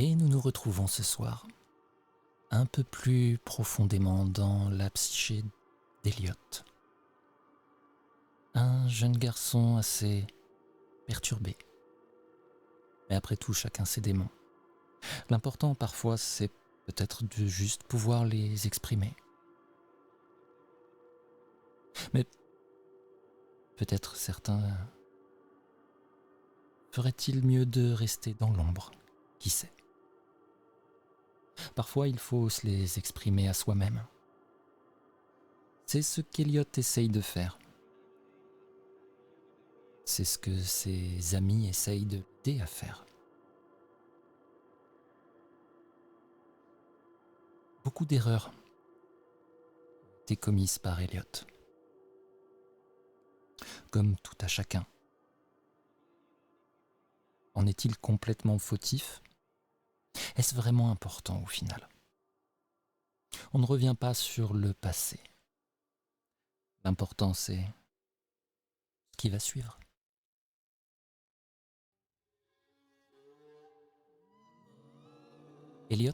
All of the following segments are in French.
Et nous nous retrouvons ce soir, un peu plus profondément dans la psyché d'Eliot. Un jeune garçon assez perturbé. Mais après tout, chacun ses démons. L'important parfois, c'est peut-être de juste pouvoir les exprimer. Mais peut-être certains feraient-ils mieux de rester dans l'ombre, qui sait. Parfois, il faut se les exprimer à soi-même. C'est ce qu'Eliot essaye de faire. C'est ce que ses amis essayent de l'aider à faire. Beaucoup d'erreurs ont été commises par Eliot. Comme tout à chacun. En est-il complètement fautif ? Est-ce vraiment important au final ? On ne revient pas sur le passé. L'important c'est ce qui va suivre. Eliot,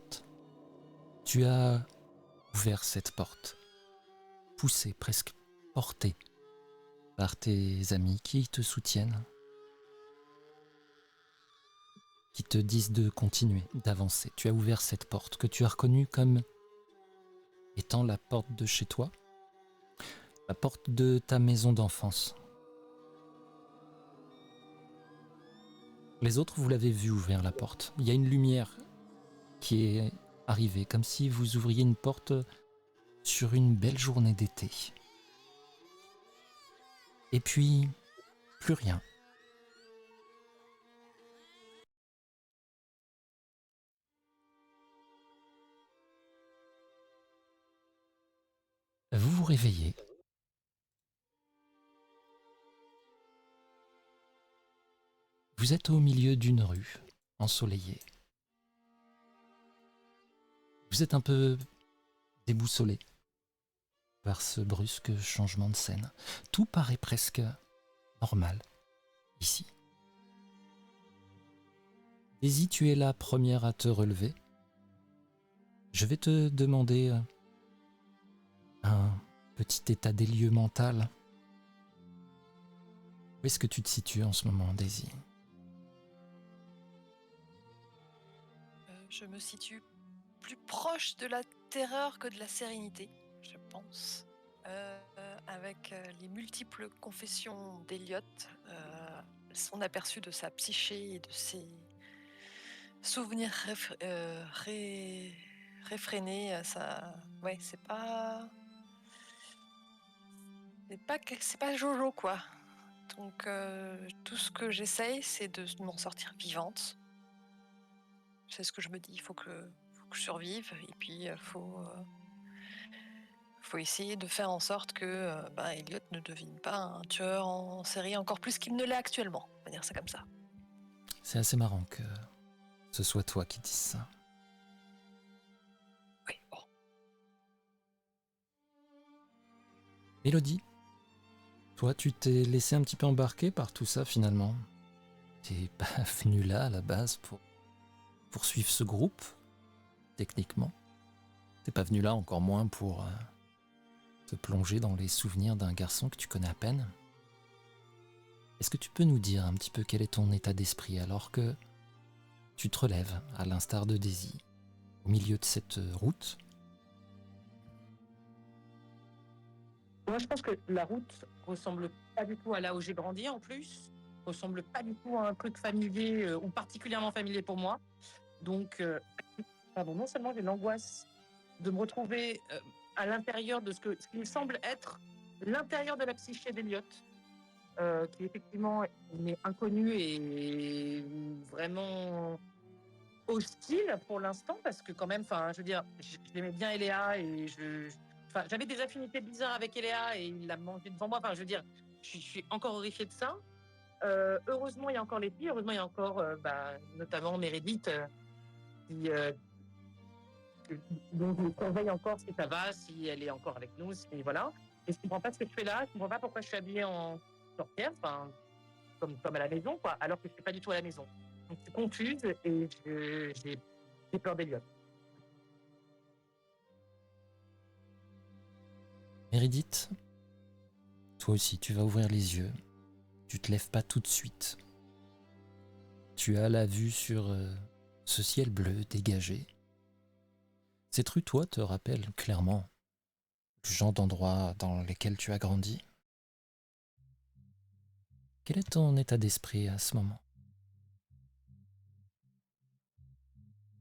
tu as ouvert cette porte, poussé, presque porté par tes amis qui te soutiennent, qui te disent de continuer, d'avancer. Tu as ouvert cette porte que tu as reconnue comme étant la porte de chez toi, la porte de ta maison d'enfance. Les autres, vous l'avez vu ouvrir la porte. Il y a une lumière qui est arrivée, comme si vous ouvriez une porte sur une belle journée d'été. Et puis, plus rien. Vous vous réveillez. Vous êtes au milieu d'une rue, ensoleillée. Vous êtes un peu déboussolé par ce brusque changement de scène. Tout paraît presque normal ici. Daisy, tu es la première à te relever. Je vais te demander un petit état des lieux mental. Où est-ce que tu te situes en ce moment, Daisy ? Je me situe plus proche de la terreur que de la sérénité, je pense. Avec les multiples confessions d'Eliot, son aperçu de sa psyché et de ses souvenirs réfrénés, ça, ouais, c'est pas Jojo quoi. Donc tout ce que j'essaye, c'est de m'en sortir vivante. C'est ce que je me dis. Il faut que je survive et puis faut essayer de faire en sorte que Elliot ne devienne pas un tueur en série encore plus qu'il ne l'est actuellement. On va dire ça comme ça. C'est assez marrant que ce soit toi qui dises ça. Oui, bon. Mélodie, toi tu t'es laissé un petit peu embarquer par tout ça finalement. T'es pas venu là à la base pour poursuivre ce groupe, techniquement. T'es pas venu là encore moins pour te plonger dans les souvenirs d'un garçon que tu connais à peine. Est-ce que tu peux nous dire un petit peu quel est ton état d'esprit alors que tu te relèves, à l'instar de Daisy, au milieu de cette route ? Moi, je pense que la route ressemble pas du tout à là où j'ai grandi en plus, ressemble pas du tout à un truc familier ou particulièrement familier pour moi. Donc, non seulement j'ai l'angoisse de me retrouver à l'intérieur de ce qui me semble être l'intérieur de la psyché d'Eliot, qui effectivement m'est inconnu et vraiment hostile pour l'instant, parce que quand même, je veux dire, j'aimais bien Eléa et j'avais des affinités bizarres avec Eléa et il l'a mangé devant moi. Je veux dire, je suis encore horrifiée de ça. Heureusement, il y a encore les filles. Heureusement, il y a encore, notamment Meredith, dont je surveille encore si ça va, si elle est encore avec nous, et voilà. Et je comprends pas ce que je fais là. Je comprends pas pourquoi je suis habillée en sorcière, comme à la maison, quoi, alors que je suis pas du tout à la maison. Donc, je suis confuse et j'ai J'ai peur d'Eliott. Meredith, toi aussi, tu vas ouvrir les yeux. Tu te lèves pas tout de suite. Tu as la vue sur ce ciel bleu dégagé. Cette rue, toi, te rappelle clairement le genre d'endroit dans lesquels tu as grandi. Quel est ton état d'esprit à ce moment?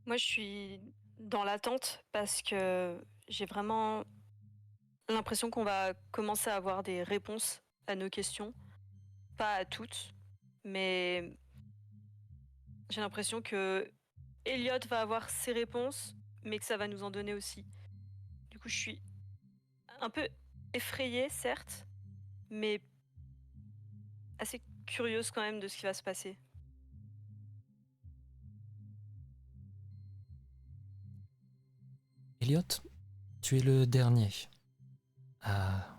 Moi, je suis dans l'attente parce que j'ai vraiment l'impression qu'on va commencer à avoir des réponses à nos questions. Pas à toutes, mais j'ai l'impression que Elliot va avoir ses réponses, mais que ça va nous en donner aussi. Du coup, je suis un peu effrayée, certes, mais assez curieuse quand même de ce qui va se passer. Elliot, tu es le dernier à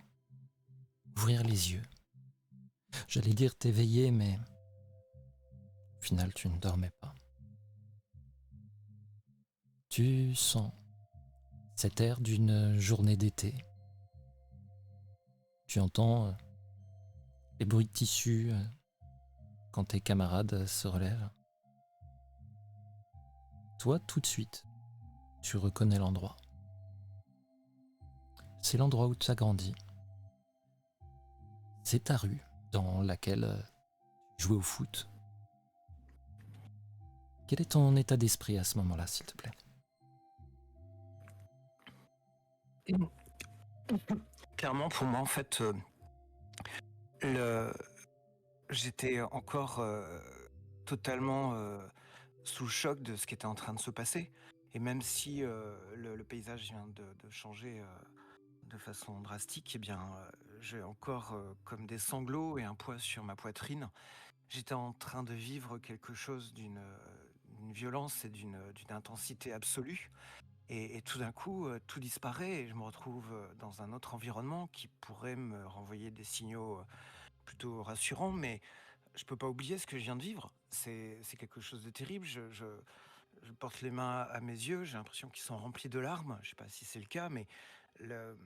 ouvrir les yeux. J'allais dire t'éveiller, mais au final, tu ne dormais pas. Tu sens cet air d'une journée d'été. Tu entends les bruits de tissu quand tes camarades se relèvent. Toi, tout de suite, tu reconnais l'endroit. C'est l'endroit où tu as grandi. C'est ta rue dans laquelle tu jouais au foot. Quel est ton état d'esprit à ce moment-là, s'il te plaît? Clairement, pour moi, en fait, le... j'étais encore totalement sous le choc de ce qui était en train de se passer. Et même si le paysage vient de changer de façon drastique, eh bien, j'ai encore comme des sanglots et un poids sur ma poitrine. J'étais en train de vivre quelque chose d'une violence et d'une intensité absolue. Et tout d'un coup, tout disparaît et je me retrouve dans un autre environnement qui pourrait me renvoyer des signaux plutôt rassurants, mais je peux pas oublier ce que je viens de vivre. C'est quelque chose de terrible. Je porte les mains à mes yeux, j'ai l'impression qu'ils sont remplis de larmes. Je sais pas si c'est le cas, mais le,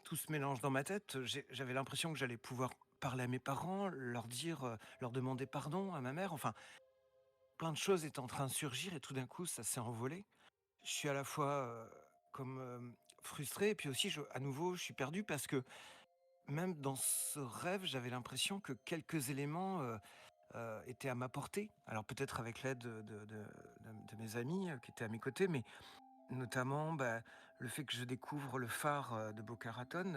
tout se mélange dans ma tête. J'avais l'impression que j'allais pouvoir parler à mes parents, leur dire, leur demander pardon à ma mère. Enfin, plein de choses étaient en train de surgir et tout d'un coup, ça s'est envolé. Je suis à la fois comme frustré et puis aussi, à nouveau, je suis perdu parce que même dans ce rêve, j'avais l'impression que quelques éléments étaient à ma portée. Alors peut-être avec l'aide de mes amis qui étaient à mes côtés, mais notamment le fait que je découvre le phare de Boca Raton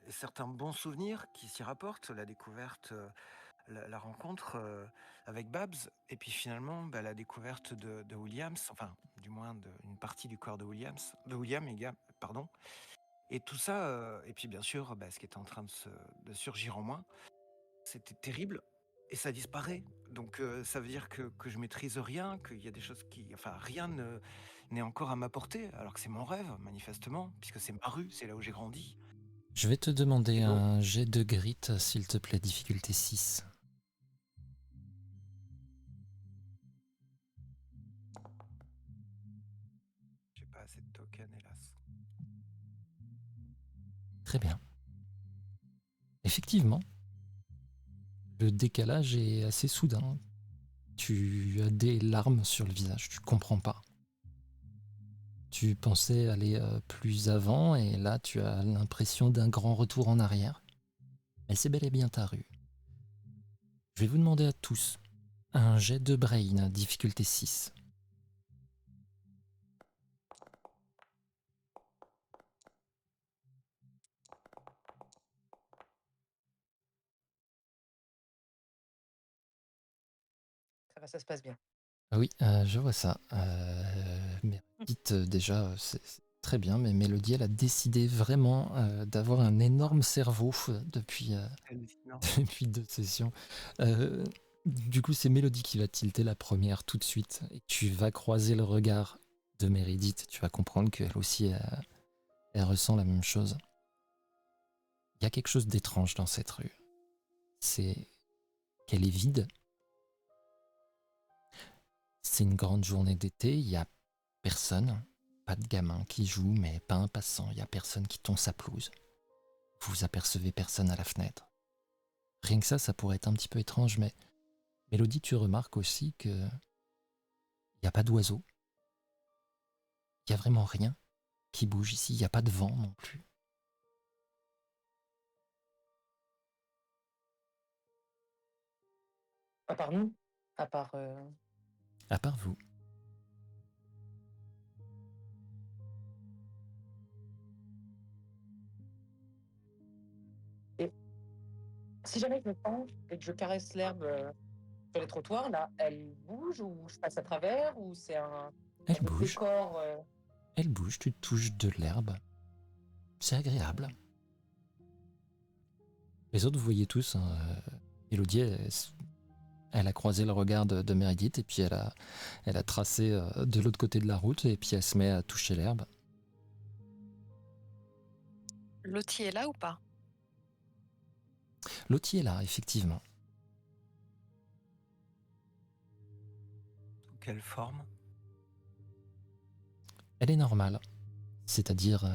et certains bons souvenirs qui s'y rapportent, la découverte, la rencontre avec Babs, et puis finalement la découverte de Williams, enfin du moins une partie du corps de William, pardon. Et tout ça, et puis bien sûr ce qui était en train de surgir en moi, c'était terrible et ça disparaît. Donc ça veut dire que je maîtrise rien, qu'il y a des choses enfin rien n'est encore à ma portée, alors que c'est mon rêve manifestement, puisque c'est ma rue, c'est là où j'ai grandi. Je vais te demander Et donc, un jet de grit, s'il te plaît, difficulté 6. j'ai pas assez de tokens, hélas. Très bien. Effectivement, le décalage est assez soudain. Tu as des larmes sur le visage, tu comprends pas. Tu pensais aller plus avant et là tu as l'impression d'un grand retour en arrière. Mais c'est bel et bien ta rue. Je vais vous demander à tous un jet de brain, difficulté 6. Ça va, ça se passe bien. Ah oui, je vois ça. Meredith, déjà, c'est très bien, mais Mélodie, elle a décidé vraiment d'avoir un énorme cerveau depuis, Hallucinant. depuis 2 sessions. Du coup, c'est Mélodie qui va tilter la première tout de suite. Et tu vas croiser le regard de Meredith. Tu vas comprendre qu'elle aussi, elle ressent la même chose. Il y a quelque chose d'étrange dans cette rue. C'est qu'elle est vide. C'est une grande journée d'été. Il y a Personne, pas de gamin qui joue, mais pas un passant, il y a personne qui tombe sa pelouse. Vous apercevez personne à la fenêtre. Rien que ça pourrait être un petit peu étrange, mais Mélodie, tu remarques aussi que il n'y a pas d'oiseaux, il n'y a vraiment rien qui bouge ici, il n'y a pas de vent non plus. À part nous, à part. À part vous. Et si jamais je me penche et que je caresse l'herbe sur les trottoirs, là, elle bouge ou je passe à travers ou c'est un Elle de bouge, décor. elle bouge, tu touches de l'herbe. C'est agréable. Les autres, vous voyez tous, hein, Élodie, elle a croisé le regard de Meredith et puis elle a tracé de l'autre côté de la route et puis elle se met à toucher l'herbe. Lottie est là ou pas? Lottie est là, effectivement. Sous quelle forme? Elle est normale, c'est-à-dire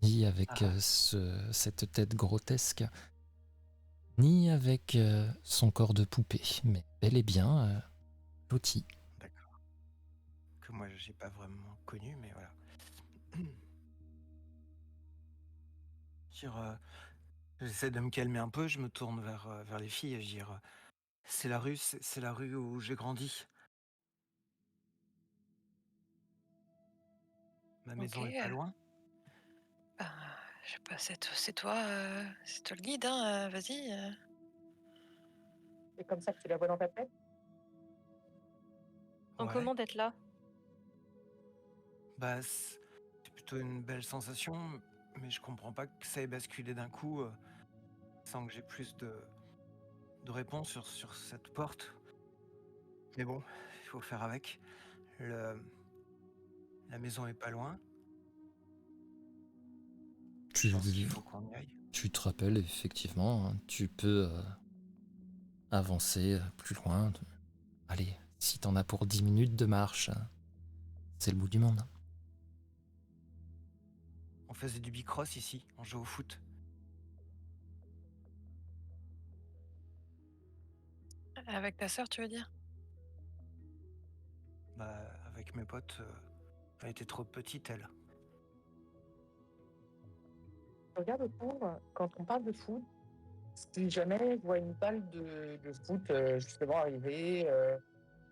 ni avec Ah, cette tête grotesque, ni avec son corps de poupée, mais bel et bien Lottie. d'accord. Que moi, j'ai pas vraiment connu, mais voilà. Dire, j'essaie de me calmer un peu, je me tourne vers les filles et je dire, c'est la rue où j'ai grandi. Ma Ok. maison est pas loin. Ben, je sais pas, c'est toi le guide, hein, vas-y. C'est comme ça que tu la vois dans ta tête? Donc Ouais. comment d'être là? Bah, c'est plutôt une belle sensation, mais je comprends pas que ça ait basculé d'un coup, sans que j'ai plus de réponses sur cette porte. Mais bon, il faut faire avec. Le La maison est pas loin. Je Tu, pense qu'il faut qu'on y aille. tu te rappelles, effectivement, hein, tu peux avancer plus loin. Allez, si t'en as pour 10 minutes de marche, c'est le bout du monde. On faisait du bicross ici, on joue au foot. Avec ta sœur, tu veux dire? Bah, avec mes potes, elle était trop petite, elle. Je regarde autour, quand on parle de foot, si jamais je vois une balle de foot justement arriver,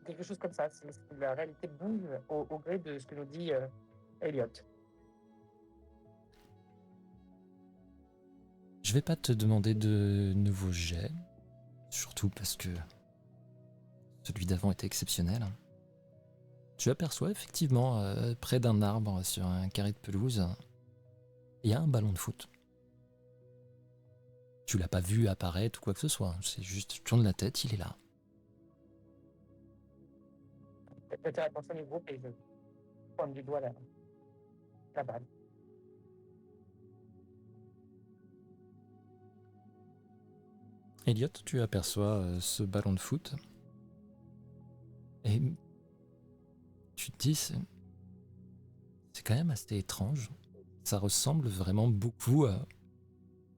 quelque chose comme ça, si la réalité bouge au gré de ce que nous dit Elliot. Je vais pas te demander de nouveaux jets, surtout parce que celui d'avant était exceptionnel. Tu aperçois effectivement, près d'un arbre, sur un carré de pelouse, il y a un ballon de foot. Tu l'as pas vu apparaître ou quoi que ce soit, c'est juste, tu tournes la tête, il est là. J'attire l'attention du groupe et je pointe du doigt la balle. Elliot, tu aperçois ce ballon de foot, et tu te dis, c'est quand même assez étrange. Ça ressemble vraiment beaucoup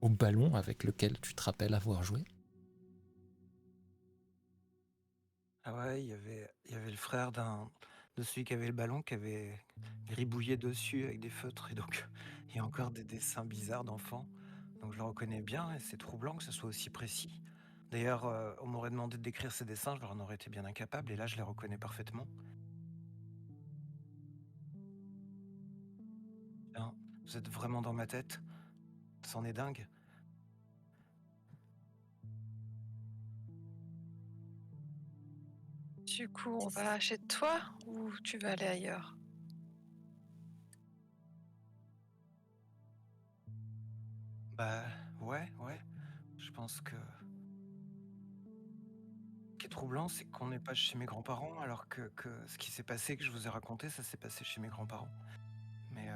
au ballon avec lequel tu te rappelles avoir joué. Ah ouais, il y avait le frère de celui qui avait le ballon qui avait gribouillé dessus avec des feutres et donc il y a encore des dessins bizarres d'enfants. Donc je le reconnais bien et c'est troublant que ce soit aussi précis. D'ailleurs, on m'aurait demandé de décrire ces dessins, je leur en aurais été bien incapable et là je les reconnais parfaitement. Hein, vous êtes vraiment dans ma tête? C'en est dingue. Du coup, on va chez toi ou tu vas aller ailleurs? Bah ouais, ouais. Je pense que ce qui est troublant, c'est qu'on n'est pas chez mes grands-parents alors que ce qui s'est passé, que je vous ai raconté, ça s'est passé chez mes grands-parents. Mais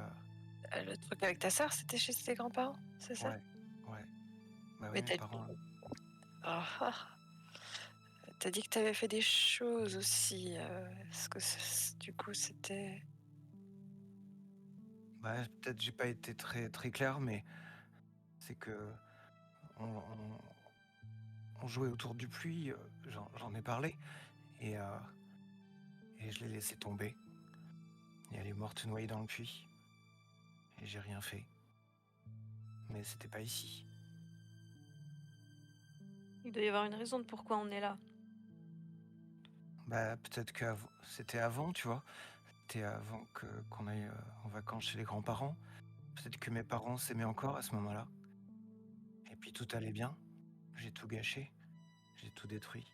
Le truc avec ta sœur, c'était chez tes grands-parents, c'est ça? ouais, ouais. Bah oui, Mais mes parents. Ah, ah. T'as dit que t'avais fait des choses aussi. Est-ce que du coup c'était Bah, peut-être j'ai pas été très, très clair, mais c'est que on, on- on jouait autour du puits, j'en ai parlé, et, euh, et je l'ai laissé tomber. Et elle est morte noyée dans le puits, et j'ai rien fait. Mais c'était pas ici. Il doit y avoir une raison de pourquoi on est là. Bah, peut-être que c'était avant, tu vois. C'était avant qu'on aille en vacances chez les grands-parents. Peut-être que mes parents s'aimaient encore à ce moment-là. Et puis tout allait bien. J'ai tout gâché. J'ai tout détruit.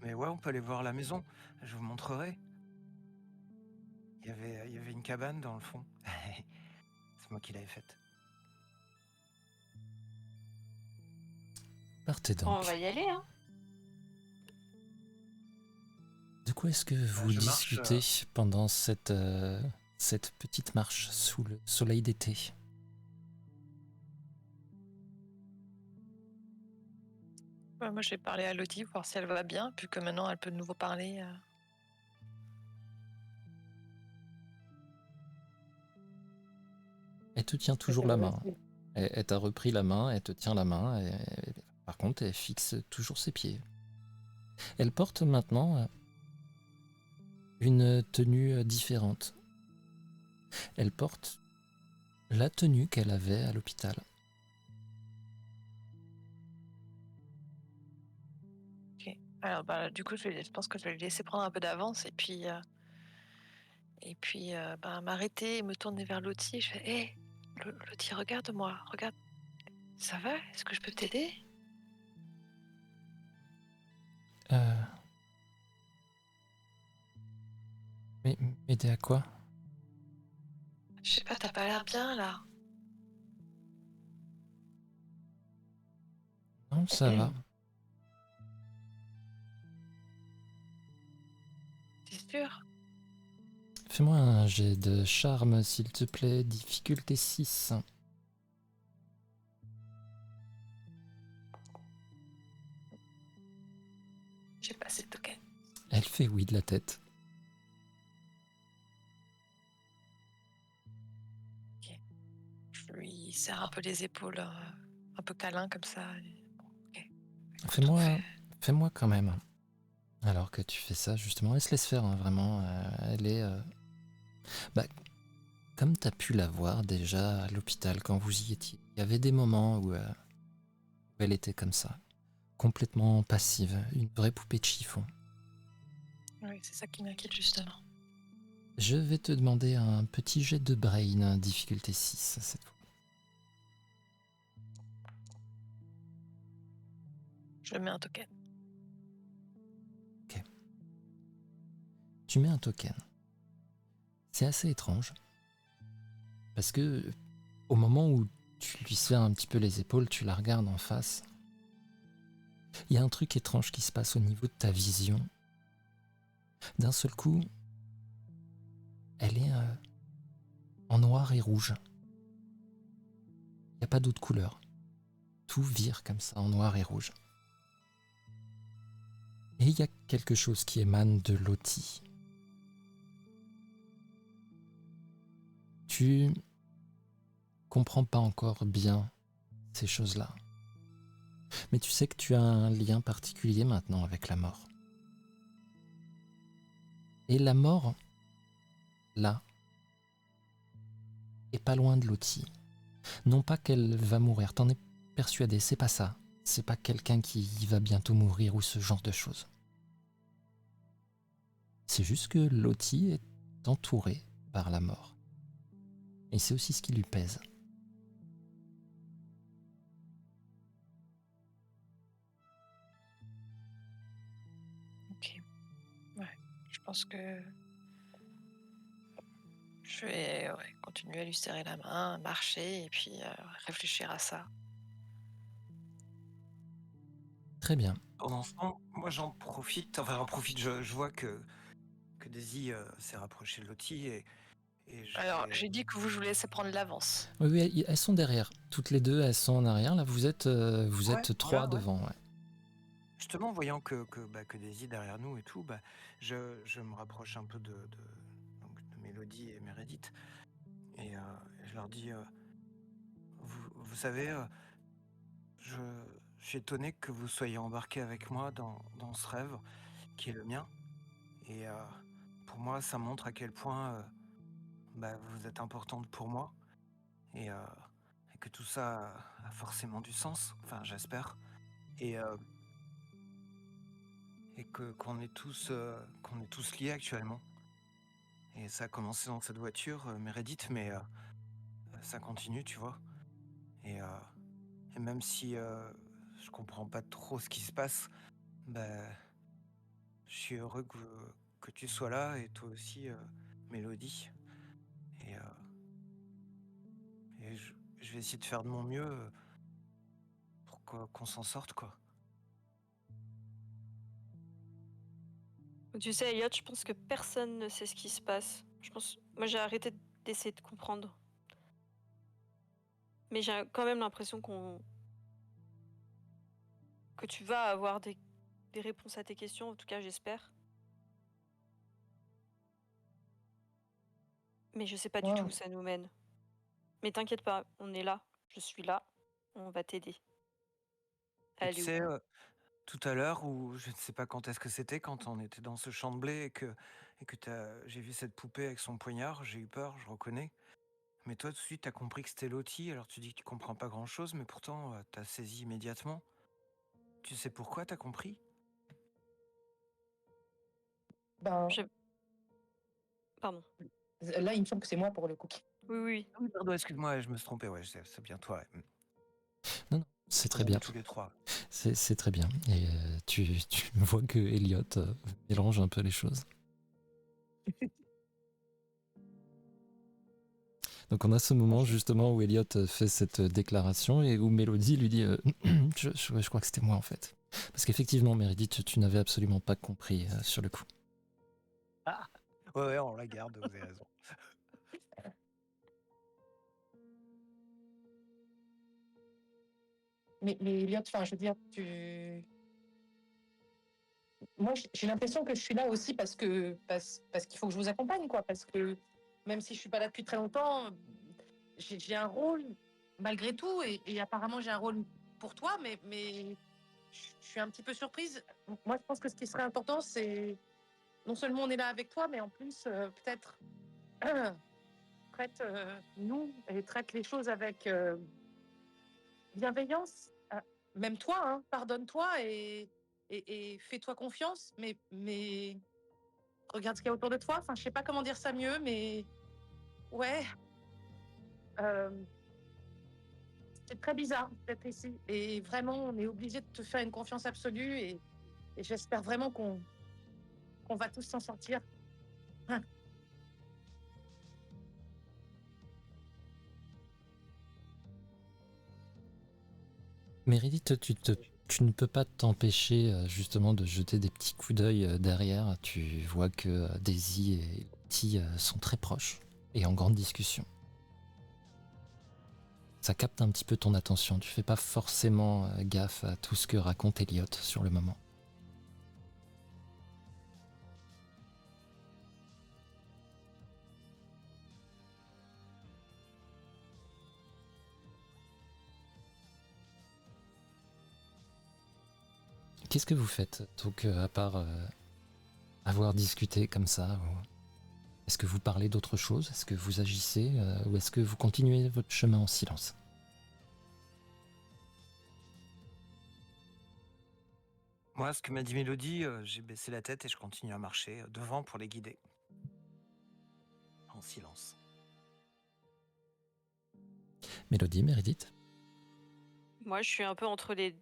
Mais ouais, on peut aller voir la maison. Je vous montrerai. Il y avait une cabane dans le fond. C'est moi qui l'avais faite. Partez On va donc. y aller, hein. De quoi est-ce que vous Je marche. discutez pendant cette petite marche sous le soleil d'été? Ouais, moi, je vais parler à Lottie, voir si elle va bien, puisque maintenant, elle peut de nouveau parler. Elle te tient toujours la main. Elle t'a repris la main, elle te tient la main, par contre, elle fixe toujours ses pieds. Elle porte maintenant une tenue différente. Elle porte la tenue qu'elle avait à l'hôpital. Ok. Alors, bah, du coup, je pense que je vais lui laisser prendre un peu d'avance et puis bah, m'arrêter et me tourner vers Lottie. Je fais, hé, Lottie, regarde-moi, regarde. Ça va? Est-ce que je peux t'aider? Euh, mais m'aider à quoi? Je sais pas, t'as pas l'air bien là. Non, ça va. T'es sûr? Fais-moi un jet de charme, s'il te plaît, difficulté 6. J'ai passé le token. Elle fait oui de la tête. Je lui serre un peu les épaules, un peu câlin comme ça. Ok. Écoute, on Fais-moi fait- fais-moi quand même. Alors que tu fais ça, justement, elle se laisse faire, hein, vraiment. Elle est... Bah, comme tu as pu la voir déjà à l'hôpital quand vous y étiez, il y avait des moments où elle était comme ça, complètement passive, une vraie poupée de chiffon. Oui, c'est ça qui m'inquiète justement. Je vais te demander un petit jet de brain, difficulté 6 cette fois. Je mets un token. Tu mets un token. C'est assez étrange, parce que au moment où tu lui serres un petit peu les épaules, tu la regardes en face, il y a un truc étrange qui se passe au niveau de ta vision. D'un seul coup, elle est en noir et rouge. Il n'y a pas d'autre couleur. Tout vire comme ça en noir et rouge. Et il y a quelque chose qui émane de Lottie. Tu comprends pas encore bien ces choses-là. Mais tu sais que tu as un lien particulier maintenant avec la mort. Et la mort, là, est pas loin de Lottie. Non pas qu'elle va mourir, t'en es persuadé, c'est pas ça. C'est pas quelqu'un qui va bientôt mourir ou ce genre de choses. C'est juste que Lottie est entourée par la mort. Et c'est aussi ce qui lui pèse. Ok. Ouais. Je pense que je vais continuer à lui serrer la main, marcher et puis réfléchir à ça. Très bien. Pendant ce temps, moi j'en profite. Enfin, j'en profite. Je vois que Daisy s'est rapprochée de Lottie et Alors, j'ai dit que je vous laissais prendre l'avance. Oui, oui, elles sont derrière. Toutes les deux, elles sont en arrière. Là, vous êtes Ouais, trois voilà, ouais. devant. Ouais. Justement, voyant que Daisy derrière nous et tout, bah, je me rapproche un peu donc, de Mélodie et Meredith. Et je leur dis, vous savez, je, je suis étonné que vous soyez embarqués avec moi dans ce rêve qui est le mien. Et pour moi, ça montre à quel point bah, vous êtes importante pour moi. Et, euh, et que tout ça a forcément du sens. Enfin, j'espère. Et, qu'on est tous liés actuellement. Et ça a commencé dans cette voiture, Meredith, mais ça continue, tu vois. Et, euh, et même si je comprends pas trop ce qui se passe, bah, je suis heureux que tu sois là et toi aussi, Mélodie. Et, et je vais essayer de faire de mon mieux pour qu'on s'en sorte, quoi. Tu sais, Elliot, je pense que personne ne sait ce qui se passe. Moi, j'ai arrêté d'essayer de comprendre. Mais j'ai quand même l'impression que tu vas avoir des réponses à tes questions. En tout cas, j'espère. Mais je sais pas du tout où Ouais. ça nous mène. Mais t'inquiète pas, on est là. Je suis là. On va t'aider. Et tu Allez où? sais, tout à l'heure, ou je ne sais pas quand est-ce que c'était, quand on était dans ce champ de blé et que j'ai vu cette poupée avec son poignard, j'ai eu peur, je reconnais. Mais toi, tout de suite, tu as compris que c'était Lottie, alors tu dis que tu comprends pas grand-chose, mais pourtant, tu as saisi immédiatement. Tu sais pourquoi tu as compris? Ben, Je- Pardon. là, il me semble que c'est moi pour le coup. Oui, oui. Ah oui, pardon, excuse-moi, je me suis trompé, ouais, c'est bien toi. Ouais. Non, non, c'est très On est bien. tous les trois. C'est très bien. Et tu vois que Elliot mélange un peu les choses. Donc on a ce moment justement où Elliot fait cette déclaration et où Mélodie lui dit je crois que c'était moi en fait. Parce qu'effectivement, Meredith, tu n'avais absolument pas compris sur le coup. Ah, ouais, ouais, on la garde, vous avez raison. Mais Elliot, enfin, je veux dire, moi, j'ai l'impression que je suis là aussi parce qu'il faut que je vous accompagne, quoi. Parce que même si je suis pas là depuis très longtemps, j'ai un rôle malgré tout, et apparemment j'ai un rôle pour toi, mais je suis un petit peu surprise. Moi, je pense que ce qui serait important, c'est non seulement on est là avec toi, mais en plus peut-être traite nous et traite les choses avec bienveillance. Même toi, hein, pardonne-toi et fais-toi confiance, mais regarde ce qu'il y a autour de toi. Enfin, je sais pas comment dire ça mieux, mais ouais, euh, c'est très bizarre d'être ici. Et vraiment, on est obligé de te faire une confiance absolue et j'espère vraiment qu'on va tous s'en sortir. Hein. Meredith, tu ne peux pas t'empêcher justement de jeter des petits coups d'œil derrière. Tu vois que Daisy et Letty sont très proches et en grande discussion. Ça capte un petit peu ton attention. Tu fais pas forcément gaffe à tout ce que raconte Elliot sur le moment. Qu'est-ce que vous faites donc à part avoir discuté comme ça Est-ce que vous parlez d'autre chose? Est-ce que vous agissez ou est-ce que vous continuez votre chemin en silence? Moi, ce que m'a dit Mélodie, j'ai baissé la tête et je continue à marcher devant pour les guider. En silence. Mélodie, Meredith? Moi, je suis un peu entre les.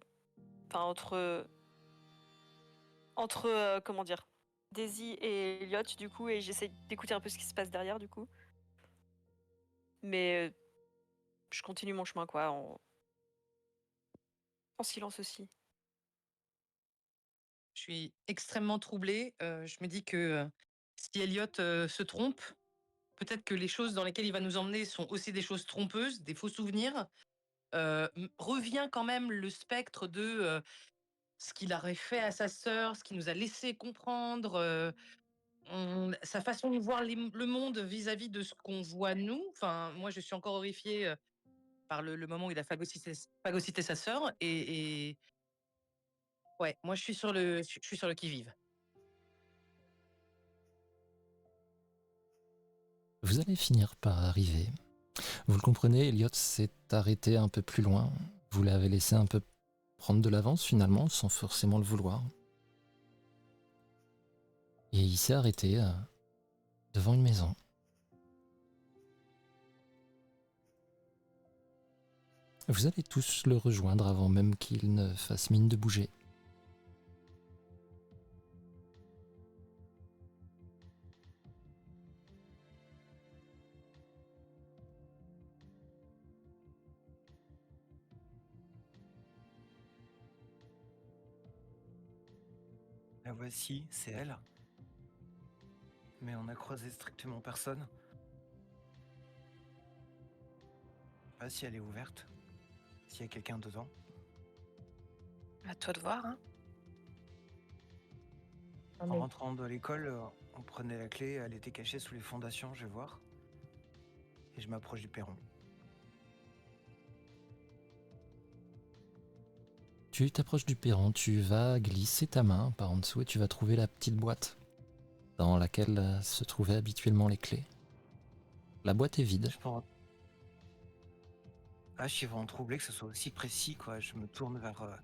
Enfin, entre comment dire, Daisy et Elliot, du coup, et j'essaie d'écouter un peu ce qui se passe derrière, du coup. Mais je continue mon chemin, quoi, en silence aussi. Je suis extrêmement troublée. Je me dis que si Elliot se trompe, peut-être que les choses dans lesquelles il va nous emmener sont aussi des choses trompeuses, des faux souvenirs. Revient quand même le spectre de ce qu'il aurait fait à sa sœur, ce qu'il nous a laissé comprendre. sa façon de voir le monde vis-à-vis de ce qu'on voit nous. Enfin, moi, je suis encore horrifiée par le moment où il a phagocyté sa sœur. Et ouais, moi, je suis sur le qui-vive. Vous allez finir par arriver. Vous le comprenez, Elliot s'est arrêté un peu plus loin. Vous l'avez laissé un peu prendre de l'avance finalement, sans forcément le vouloir. Et il s'est arrêté devant une maison. Vous allez tous le rejoindre avant même qu'il ne fasse mine de bouger. La voici, c'est elle. Mais on a croisé strictement personne. Je sais pas si elle est ouverte, s'il y a quelqu'un dedans. À toi de voir. Hein. Ah, En mais rentrant de l'école, on prenait la clé, elle était cachée sous les fondations, je vais voir. Et je m'approche du perron. Tu t'approches du perron, tu vas glisser ta main par en dessous et tu vas trouver la petite boîte dans laquelle se trouvaient habituellement les clés. La boîte est vide. Je pense... Ah, je suis vraiment troublé que ce soit aussi précis, quoi. Je me tourne vers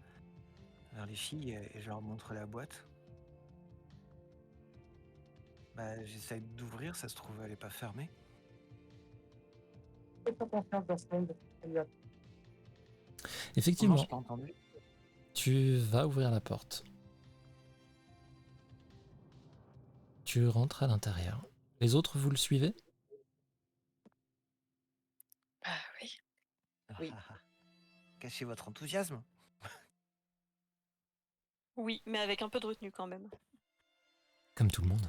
les filles et je leur montre la boîte. Bah, j'essaye d'ouvrir, ça se trouve, elle est pas fermée. fais-toi confiance dans ce monde, Elliot. Comment Effectivement, j'ai pas entendu? tu vas ouvrir la porte. Tu rentres à l'intérieur. Les autres, vous le suivez? Bah oui. Oui. Cachez votre enthousiasme. Oui, mais avec un peu de retenue quand même. Comme tout le monde.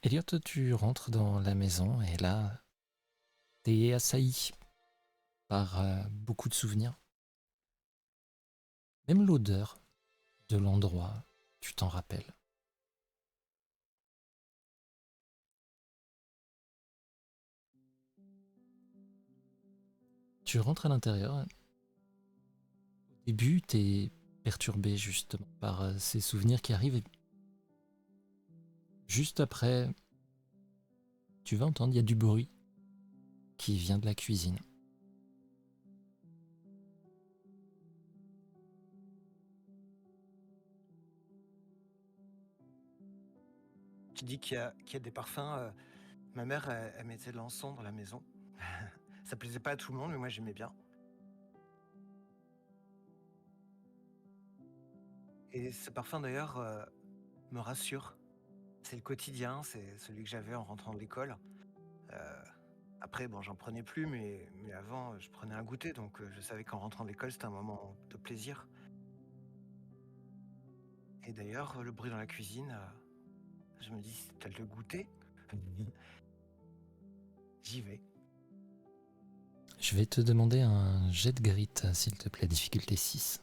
Elliot, tu rentres dans la maison et là, t'es assailli par beaucoup de souvenirs. Même l'odeur de l'endroit, tu t'en rappelles. Tu rentres à l'intérieur. Au début, t'es perturbé justement par ces souvenirs qui arrivent. Et juste après, tu vas entendre, il y a du bruit qui vient de la cuisine. Tu dis qu'il y a des parfums. Ma mère, elle mettait de l'encens dans la maison. Ça plaisait pas à tout le monde, mais moi j'aimais bien. Et ce parfum d'ailleurs me rassure. C'est le quotidien, c'est celui que j'avais en rentrant de l'école. Euh, Après, bon, j'en prenais plus, mais avant, je prenais un goûter, donc je savais qu'en rentrant de l'école, c'était un moment de plaisir. Et d'ailleurs, le bruit dans la cuisine, je me dis, c'est peut-être le goûter. J'y vais. Je vais te demander un jet de grit, s'il te plaît, difficulté 6.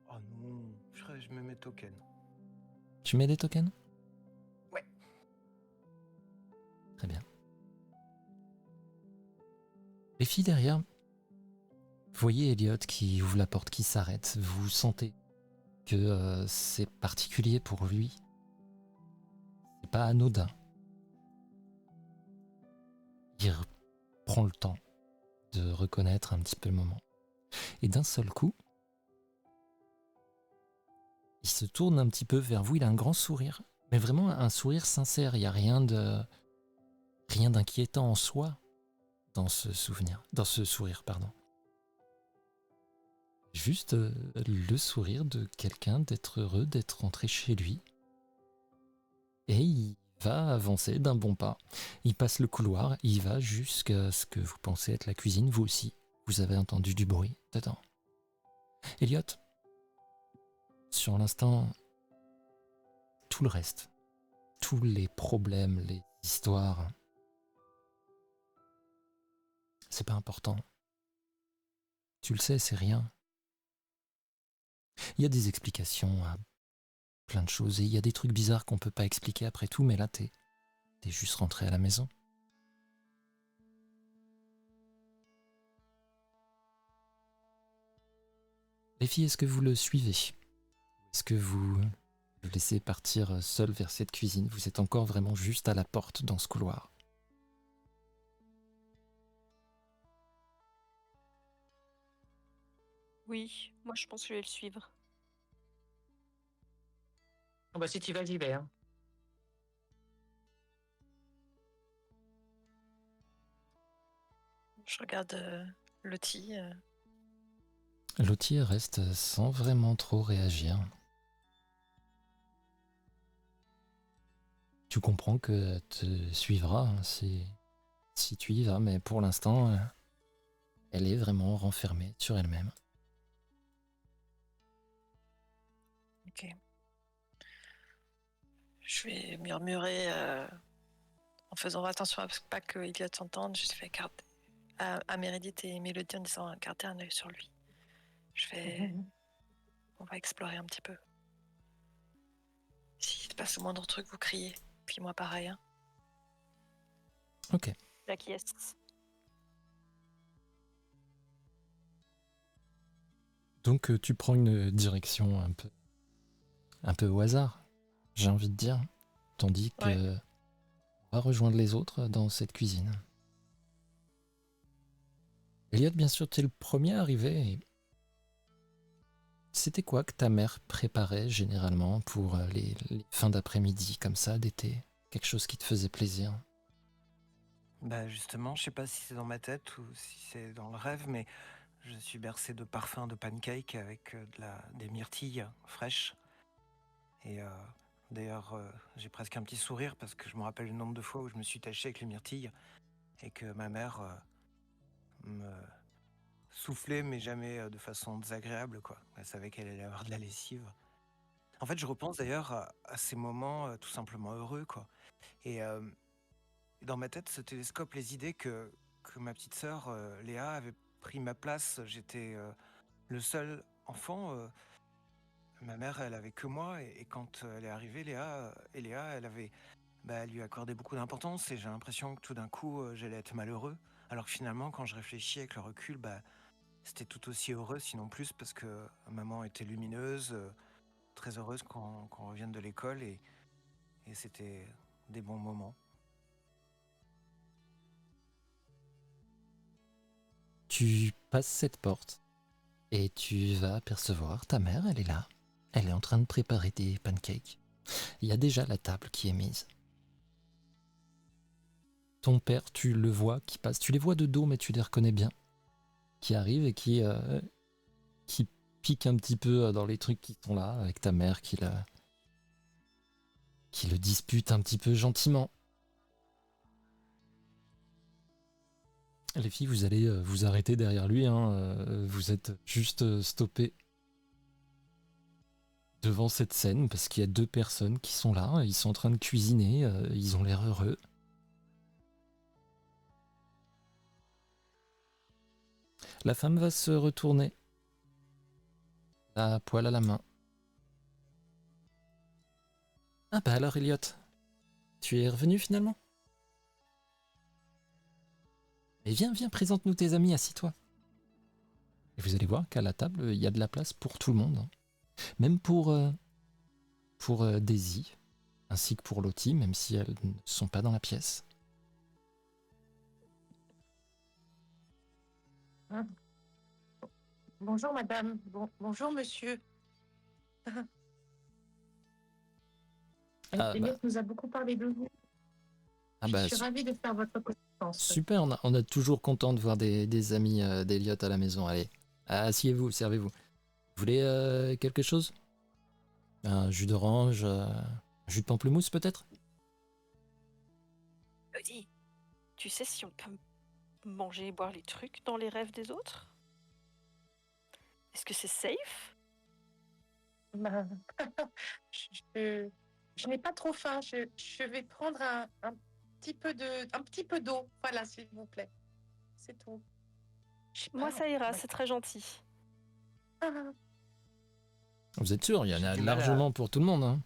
Oh non, je me mets token. Tu mets des tokens? Ouais. Très bien. Les filles derrière, vous voyez Elliot qui ouvre la porte, qui s'arrête. Vous sentez que c'est particulier pour lui. C'est pas anodin. Il prend le temps de reconnaître un petit peu le moment. Et d'un seul coup, il se tourne un petit peu vers vous. Il a un grand sourire, mais vraiment un sourire sincère. Il n'y a rien d'inquiétant en soi dans ce sourire, pardon. Juste le sourire de quelqu'un d'être heureux d'être rentré chez lui. Et il va avancer d'un bon pas. Il passe le couloir, il va jusqu'à ce que vous pensez être la cuisine, vous aussi. Vous avez entendu du bruit dedans. Elliot, sur l'instant, tout le reste, tous les problèmes, les histoires, c'est pas important. Tu le sais, c'est rien. Il y a des explications à plein de choses et il y a des trucs bizarres qu'on peut pas expliquer après tout, mais là, t'es juste rentré à la maison. Les filles, est-ce que vous le suivez? Est-ce que vous le laissez partir seul vers cette cuisine? Vous êtes encore vraiment juste à la porte dans ce couloir. Oui, moi je pense que je vais le suivre. Ah bah, si tu vas, j'y vais. Hein. Je regarde Lottie. Lottie reste sans vraiment trop réagir. Tu comprends qu'elle te suivra hein, si tu y vas, mais pour l'instant, elle est vraiment renfermée sur elle-même. Ok. Je vais murmurer en faisant attention à pas que Elliot s'entende. Je fais garder à Meredith et Mélodie en disant garder un œil sur lui. On va explorer un petit peu. S'il se passe le moindre truc, vous criez. Puis moi pareil. Hein. Ok. J'acquiesce. Donc tu prends une direction un peu au hasard, j'ai envie de dire, tandis que Ouais. on va rejoindre les autres dans cette cuisine. Elliot, bien sûr, tu es le premier arrivé. Et c'était quoi que ta mère préparait généralement pour les fins d'après-midi comme ça, d'été? Quelque chose qui te faisait plaisir? Bah justement, je sais pas si c'est dans ma tête ou si c'est dans le rêve, mais je suis bercé de parfums de pancakes avec des myrtilles fraîches. Et d'ailleurs, j'ai presque un petit sourire parce que je me rappelle le nombre de fois où je me suis taché avec les myrtilles et que ma mère me soufflait, mais jamais de façon désagréable, quoi. Elle savait qu'elle allait avoir de la lessive. En fait, je repense d'ailleurs à ces moments tout simplement heureux, quoi. Et dans ma tête se télescopent les idées que ma petite sœur Léa avait pris ma place. J'étais le seul enfant. Ma mère, elle avait que moi. Et quand elle est arrivée, Léa, elle lui accordait beaucoup d'importance. Et j'ai l'impression que tout d'un coup, j'allais être malheureux. Alors que finalement, quand je réfléchis avec le recul, c'était tout aussi heureux, sinon plus, parce que maman était lumineuse, très heureuse qu'on revienne de l'école. Et c'était des bons moments. Tu passes cette porte et tu vas apercevoir ta mère, elle est là. Elle est en train de préparer des pancakes. Il y a déjà la table qui est mise. Ton père, tu le vois qui passe. Tu les vois de dos, mais tu les reconnais bien. Qui arrive et qui pique un petit peu dans les trucs qui sont là, avec ta mère qui le dispute un petit peu gentiment. Les filles, vous allez vous arrêter derrière lui. Hein, vous êtes juste stoppés devant cette scène parce qu'il y a deux personnes qui sont là. Ils sont en train de cuisiner. Ils ont l'air heureux. La femme va se retourner, la poêle à la main. Ah bah alors Elliot, tu es revenu finalement? Mais viens, présente-nous tes amis, assis-toi. Et vous allez voir qu'à la table, il y a de la place pour tout le monde. Hein. Même pour Daisy, ainsi que pour Lottie, même si elles ne sont pas dans la pièce. Hein. Bonjour madame, bonjour monsieur. Ah bah, Elliot nous a beaucoup parlé de vous. ah Je bah suis ravie de faire votre connaissance. super, on a toujours content de voir des amis d'Elliot à la maison. Allez, asseyez-vous, servez-vous. Vous voulez quelque chose? Un jus d'orange, un jus de pamplemousse peut-être? Lottie, tu sais si on peut manger et boire les trucs dans les rêves des autres? Est-ce que c'est safe? Ben, je n'ai pas trop faim. Je vais prendre un petit peu d'eau. Voilà, s'il vous plaît. C'est tout. Je sais Moi, pas. ça ira, c'est très gentil. Vous êtes sûr, il y en J'ai a du mal à... largement pour tout le monde. Hein.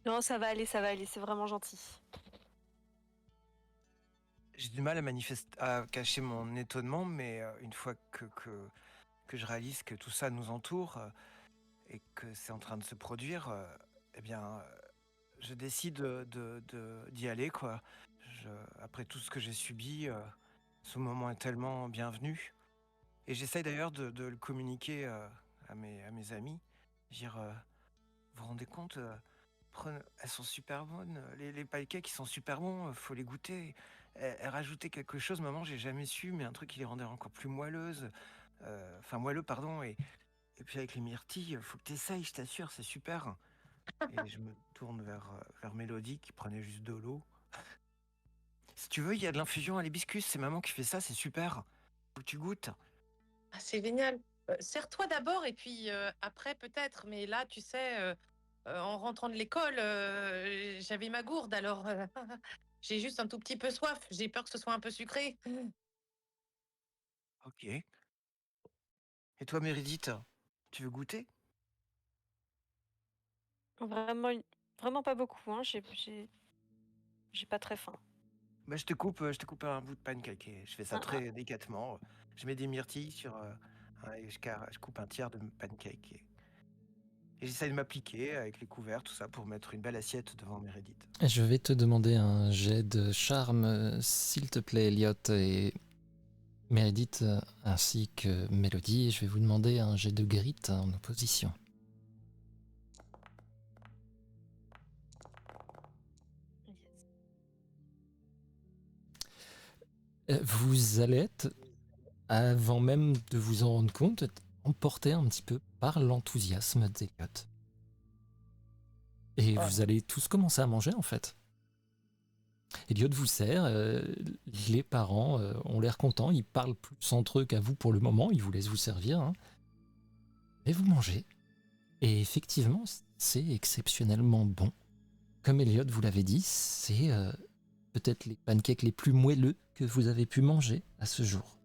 Non, ça va aller, c'est vraiment gentil. J'ai du mal à cacher mon étonnement, mais une fois que je réalise que tout ça nous entoure et que c'est en train de se produire, eh bien, je décide d'y aller, quoi. Après tout ce que j'ai subi, ce moment est tellement bienvenu. Et j'essaye d'ailleurs de le communiquer à mes amis. Dire, vous vous rendez compte, elles sont super bonnes, les pancakes ils sont super bons, faut les goûter. Elle rajoutait quelque chose, maman, j'ai jamais su, mais un truc qui les rendait encore plus moelleuses. Enfin moelleux, pardon. Et puis avec les myrtilles, faut que t'essayes, je t'assure, c'est super. Et je me tourne vers Mélodie qui prenait juste de l'eau. Si tu veux, il y a de l'infusion à l'hibiscus, c'est maman qui fait ça, c'est super. Faut que tu goûtes. Ah, c'est génial. Sers-toi d'abord et puis après peut-être. Mais là, tu sais, en rentrant de l'école, j'avais ma gourde, alors j'ai juste un tout petit peu soif. J'ai peur que ce soit un peu sucré. Ok. Et toi, Meredith, tu veux goûter? Vraiment, vraiment pas beaucoup, hein. J'ai pas très faim. Bah, je te coupe un bout de pancake et je fais ça Ah, très délicatement. Je mets des myrtilles sur, et je coupe un tiers de pancake et j'essaie de m'appliquer avec les couverts, tout ça, pour mettre une belle assiette devant Meredith. Et je vais te demander un jet de charme, s'il te plaît, Elliot et Meredith, ainsi que Mélodie. Et je vais vous demander un jet de grit en opposition. Vous allez être, avant même de vous en rendre compte, emporté un petit peu par l'enthousiasme d'Elliot. Et ah. vous allez tous commencer à manger, en fait. Elliot vous sert, les parents ont l'air contents, ils parlent plus entre eux qu'à vous pour le moment, ils vous laissent vous servir. Hein. Et vous mangez. Et effectivement, c'est exceptionnellement bon. Comme Elliot vous l'avait dit, c'est peut-être les pancakes les plus moelleux que vous avez pu manger à ce jour.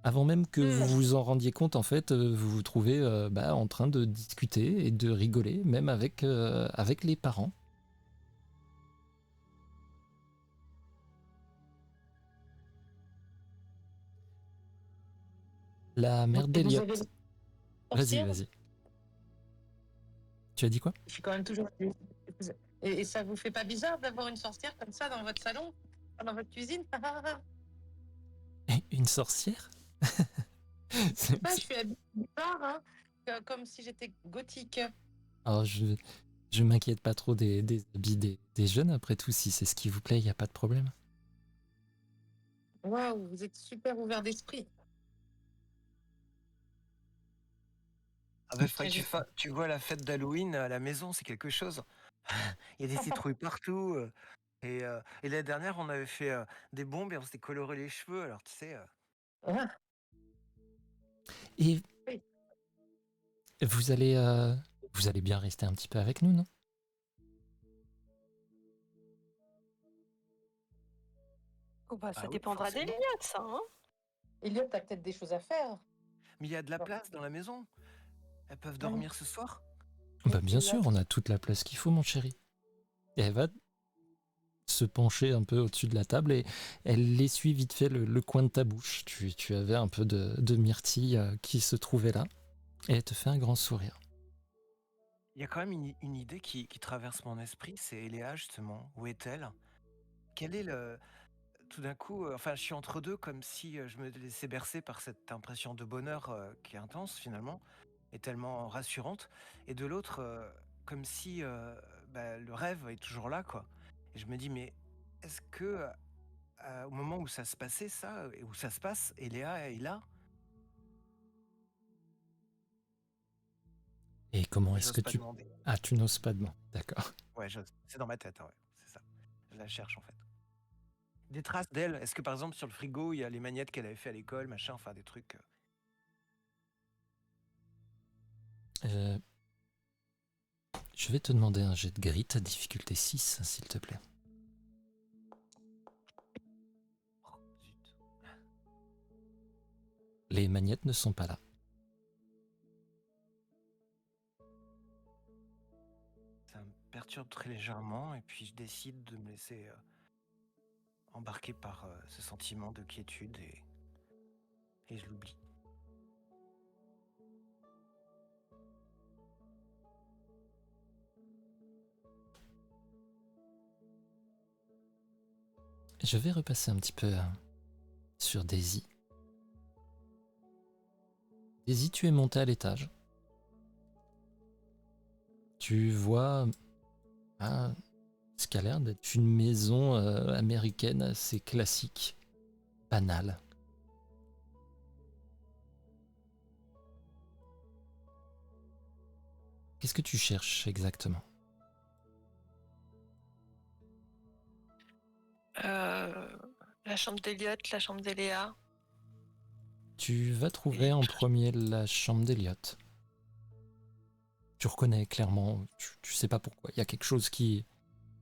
Avant même que vous vous en rendiez compte, en fait, vous vous trouvez en train de discuter et de rigoler, même avec les parents. La mère Et vous d'Elliot. avez Vas-y, sorcière. vas-y. Tu as dit quoi? Je suis quand même toujours. Et ça vous fait pas bizarre d'avoir une sorcière comme ça dans votre salon, dans votre cuisine? Une sorcière? Je sais pas, je suis habillée bizarre, hein, comme si j'étais gothique. Alors, je m'inquiète pas trop des habits des jeunes, après tout, si c'est ce qui vous plaît, il n'y a pas de problème. Waouh, vous êtes super ouvert d'esprit. Ah bah, faudrait Et que je- tu vois la fête d'Halloween à la maison, c'est quelque chose. Il y a des citrouilles partout. Et l'année dernière, on avait fait des bombes et on s'était coloré les cheveux. Alors, tu sais, Ah, Et oui. vous allez bien rester un petit peu avec nous, non? Oh bah, ça bah oui, dépendra forcément. d'Eliott, ça, hein. Elliot, t'as peut-être des choses à faire. Mais il y a de la place dans la maison. Elles peuvent dormir ce soir. Bah bien sûr, on a toute la place qu'il faut, mon chéri. Et elle va se pencher un peu au-dessus de la table et elle essuie vite fait le coin de ta bouche. Tu avais un peu de myrtille qui se trouvait là. Et elle te fait un grand sourire. Il y a quand même une idée qui traverse mon esprit, c'est Eléa, justement. Où est-elle? Quel est le... Tout d'un coup, enfin, je suis entre deux, comme si je me laissais bercer par cette impression de bonheur qui est intense, finalement, et tellement rassurante. Et de l'autre, comme si le rêve est toujours là, quoi. Et je me dis, mais est-ce que au moment où ça se passait, ça, et où ça se passe, Eléa est là? Et comment Mais est-ce j'ose que pas tu... demander. Ah, tu n'oses pas demander. D'accord. Ouais, j'ose. C'est dans ma tête, hein, ouais, c'est ça. Je la cherche, en fait. Des traces d'elle. Est-ce que, par exemple, sur le frigo, il y a les magnettes qu'elle avait fait à l'école, machin, enfin, des trucs... Euh, je vais te demander un jet de grit à difficulté 6, s'il te plaît. Les magnettes ne sont pas là. Ça me perturbe très légèrement et puis je décide de me laisser embarquer par ce sentiment de quiétude et je l'oublie. Je vais repasser un petit peu sur Daisy. Daisy, tu es montée à l'étage. Tu vois ce qui a l'air d'être une maison américaine assez classique, banale. Qu'est-ce que tu cherches exactement? La chambre d'Eliott, la chambre d'Eléa. Tu vas trouver Et en premier la chambre d'Eliott. Tu reconnais clairement, tu sais pas pourquoi. Il y a quelque chose qui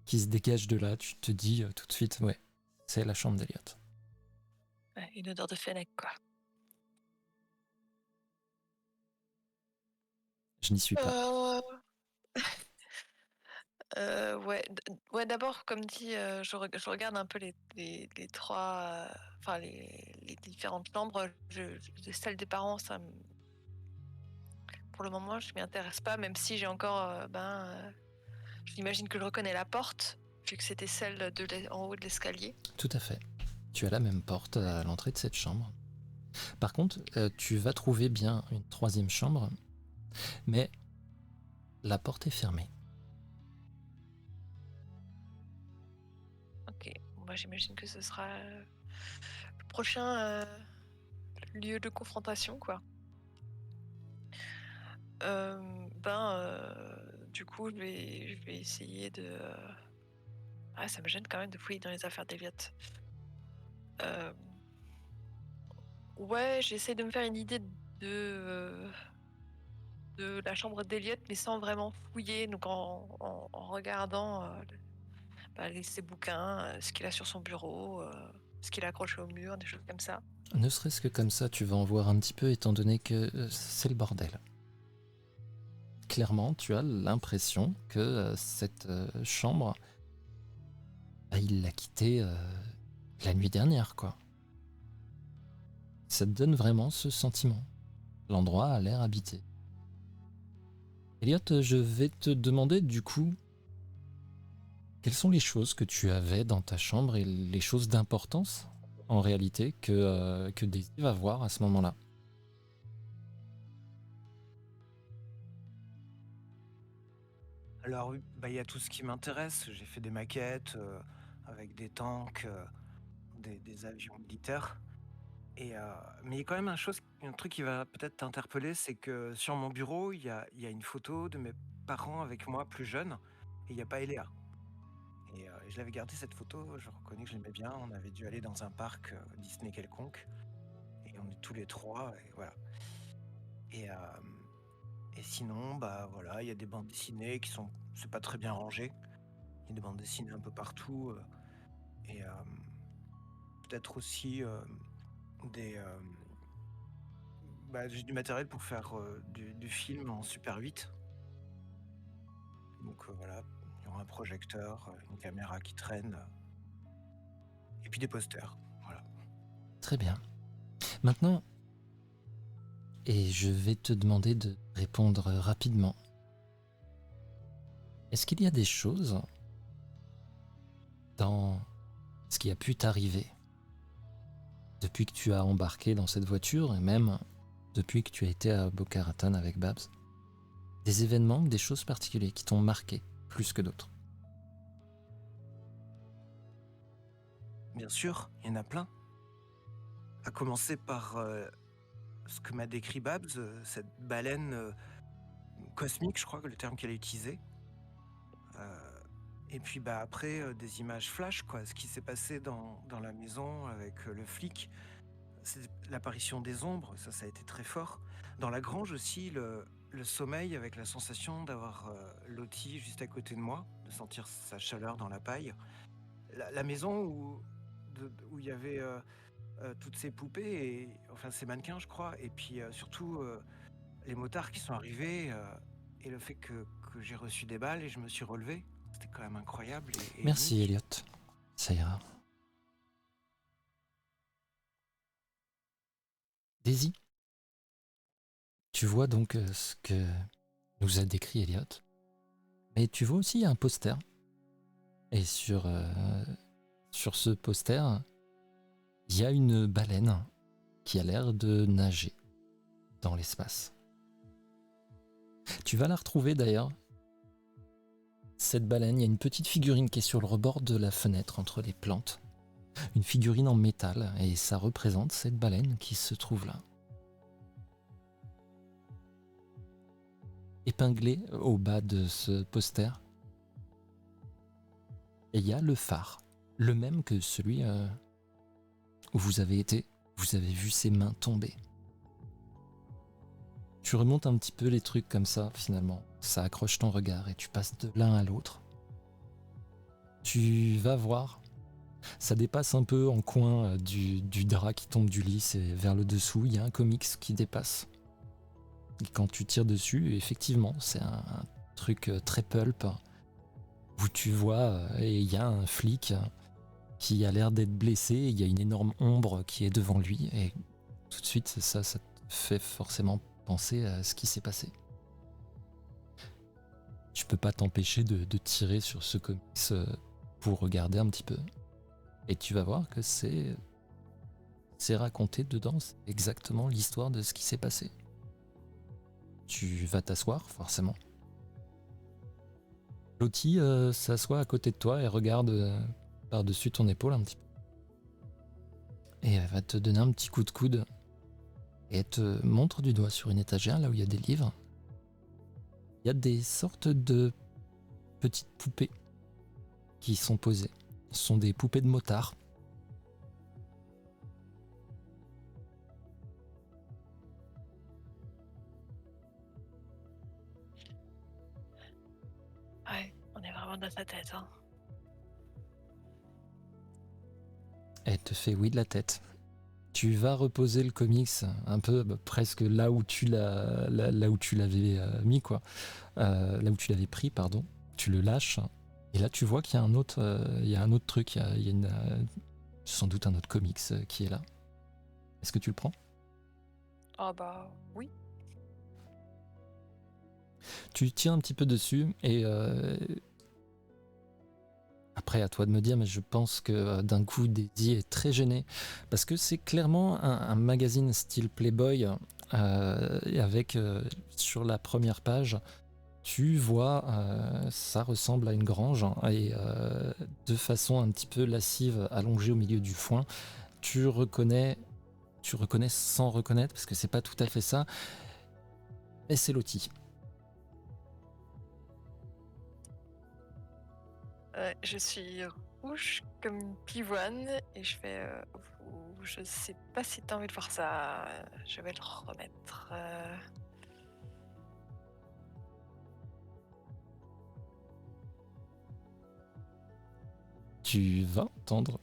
se dégage de là. Tu te dis tout de suite, ouais, c'est la chambre d'Eliott. ouais, une odeur de fennec, quoi. Je n'y suis pas. Ouais, d'abord, comme dit, je regarde un peu les trois, enfin les différentes chambres. Celle des parents, pour le moment, je m'y intéresse pas, même si j'ai encore, j'imagine que je reconnais la porte, vu que c'était celle en haut de l'escalier. Tout à fait. Tu as la même porte à l'entrée de cette chambre. Par contre, tu vas trouver bien une troisième chambre, mais la porte est fermée. Ok, moi j'imagine que ce sera le prochain lieu de confrontation, quoi. Du coup, je vais essayer de. Ah, ça me gêne quand même de fouiller dans les affaires d'Eliott. Ouais, j'essaie de me faire une idée de la chambre d'Eliott, mais sans vraiment fouiller, donc en regardant ses bouquins, ce qu'il a sur son bureau, ce qu'il a accroché au mur, des choses comme ça. Ne serait-ce que comme ça, tu vas en voir un petit peu, étant donné que c'est le bordel. Clairement, tu as l'impression que cette chambre, il l'a quittée la nuit dernière, quoi. Ça te donne vraiment ce sentiment. L'endroit a l'air habité. Elliot, je vais te demander du coup, quelles sont les choses que tu avais dans ta chambre et les choses d'importance, en réalité, que Daisy va voir à ce moment-là. Alors oui, bah, il y a tout ce qui m'intéresse. J'ai fait des maquettes avec des tanks, des avions militaires. Mais il y a quand même un truc qui va peut-être t'interpeller, c'est que sur mon bureau, il y a une photo de mes parents avec moi plus jeunes, et il n'y a pas Eléa. Je l'avais gardé cette photo, je reconnais que je l'aimais bien. On avait dû aller dans un parc Disney quelconque, et on est tous les trois, et voilà. Et, euh, et sinon, bah voilà, il y a des bandes dessinées c'est pas très bien rangé. Il y a des bandes dessinées un peu partout, et peut-être aussi des, j'ai du matériel pour faire du film en Super 8. Donc voilà, il y aura un projecteur, une caméra qui traîne, et puis des posters. Voilà. Très bien. Maintenant, et je vais te demander de répondre rapidement. Est-ce qu'il y a des choses dans ce qui a pu t'arriver depuis que tu as embarqué dans cette voiture et même depuis que tu as été à Boca Raton avec Babs? Des événements, des choses particulières qui t'ont marqué plus que d'autres? Bien sûr, il y en a plein. À commencer par ce que m'a décrit Babs, cette baleine cosmique, je crois que le terme qu'elle a utilisé. Et puis après, des images flash, quoi. Ce qui s'est passé dans la maison avec le flic, c'est l'apparition des ombres, ça a été très fort. Dans la grange aussi, le sommeil avec la sensation d'avoir Lottie juste à côté de moi, de sentir sa chaleur dans la paille. La maison où il y avait toutes ces poupées, enfin ces mannequins, je crois, et puis surtout les motards qui sont arrivés, et le fait que j'ai reçu des balles et je me suis relevé, c'était quand même incroyable et Merci unique. Elliot. Ça ira. Daisy, tu vois donc ce que nous a décrit Elliot. Mais tu vois aussi un poster. Et sur ce poster, il y a une baleine qui a l'air de nager dans l'espace. Tu vas la retrouver d'ailleurs. Cette baleine, il y a une petite figurine qui est sur le rebord de la fenêtre entre les plantes. Une figurine en métal, et ça représente cette baleine qui se trouve là. Épinglé au bas de ce poster, et il y a le phare, le même que celui où vous avez été. Vous avez vu ses mains tomber. Tu remontes un petit peu les trucs comme ça, finalement. Ça accroche ton regard et tu passes de l'un à l'autre. Tu vas voir, ça dépasse un peu en coin du drap qui tombe du lit, c'est vers le dessous, il y a un comics qui dépasse. Et quand tu tires dessus, effectivement, c'est un truc très pulp, où tu vois, et il y a un flic qui a l'air d'être blessé, et il y a une énorme ombre qui est devant lui, et tout de suite, ça te fait forcément penser à ce qui s'est passé. Tu peux pas t'empêcher de tirer sur ce comics pour regarder un petit peu. Et tu vas voir que c'est raconté dedans, c'est exactement l'histoire de ce qui s'est passé. Tu vas t'asseoir, forcément. Lottie s'assoit à côté de toi et regarde par-dessus ton épaule un petit peu. Et elle va te donner un petit coup de coude. Et elle te montre du doigt sur une étagère, là où il y a des livres. Il y a des sortes de petites poupées qui sont posées. Ce sont des poupées de motards. Ouais, on est vraiment dans sa tête. Hein. Elle te fait oui de la tête. Tu vas reposer le comics un peu presque là où tu l'avais mis, quoi. Là où tu l'avais pris, pardon. Tu le lâches. Et là, tu vois qu'il y a un autre truc. Il y a sans doute un autre comics qui est là. Est-ce que tu le prends? Ah bah oui. Tu tiens un petit peu dessus et après à toi de me dire, mais je pense que d'un coup Daisy est très gênée parce que c'est clairement un magazine style Playboy et avec sur la première page tu vois ça ressemble à une grange et de façon un petit peu lascive allongée au milieu du foin tu reconnais sans reconnaître parce que c'est pas tout à fait ça, mais c'est Lottie. Je suis rouge comme une pivoine et je fais. Je sais pas si t'as envie de voir ça. Je vais le remettre. Tu vas entendre.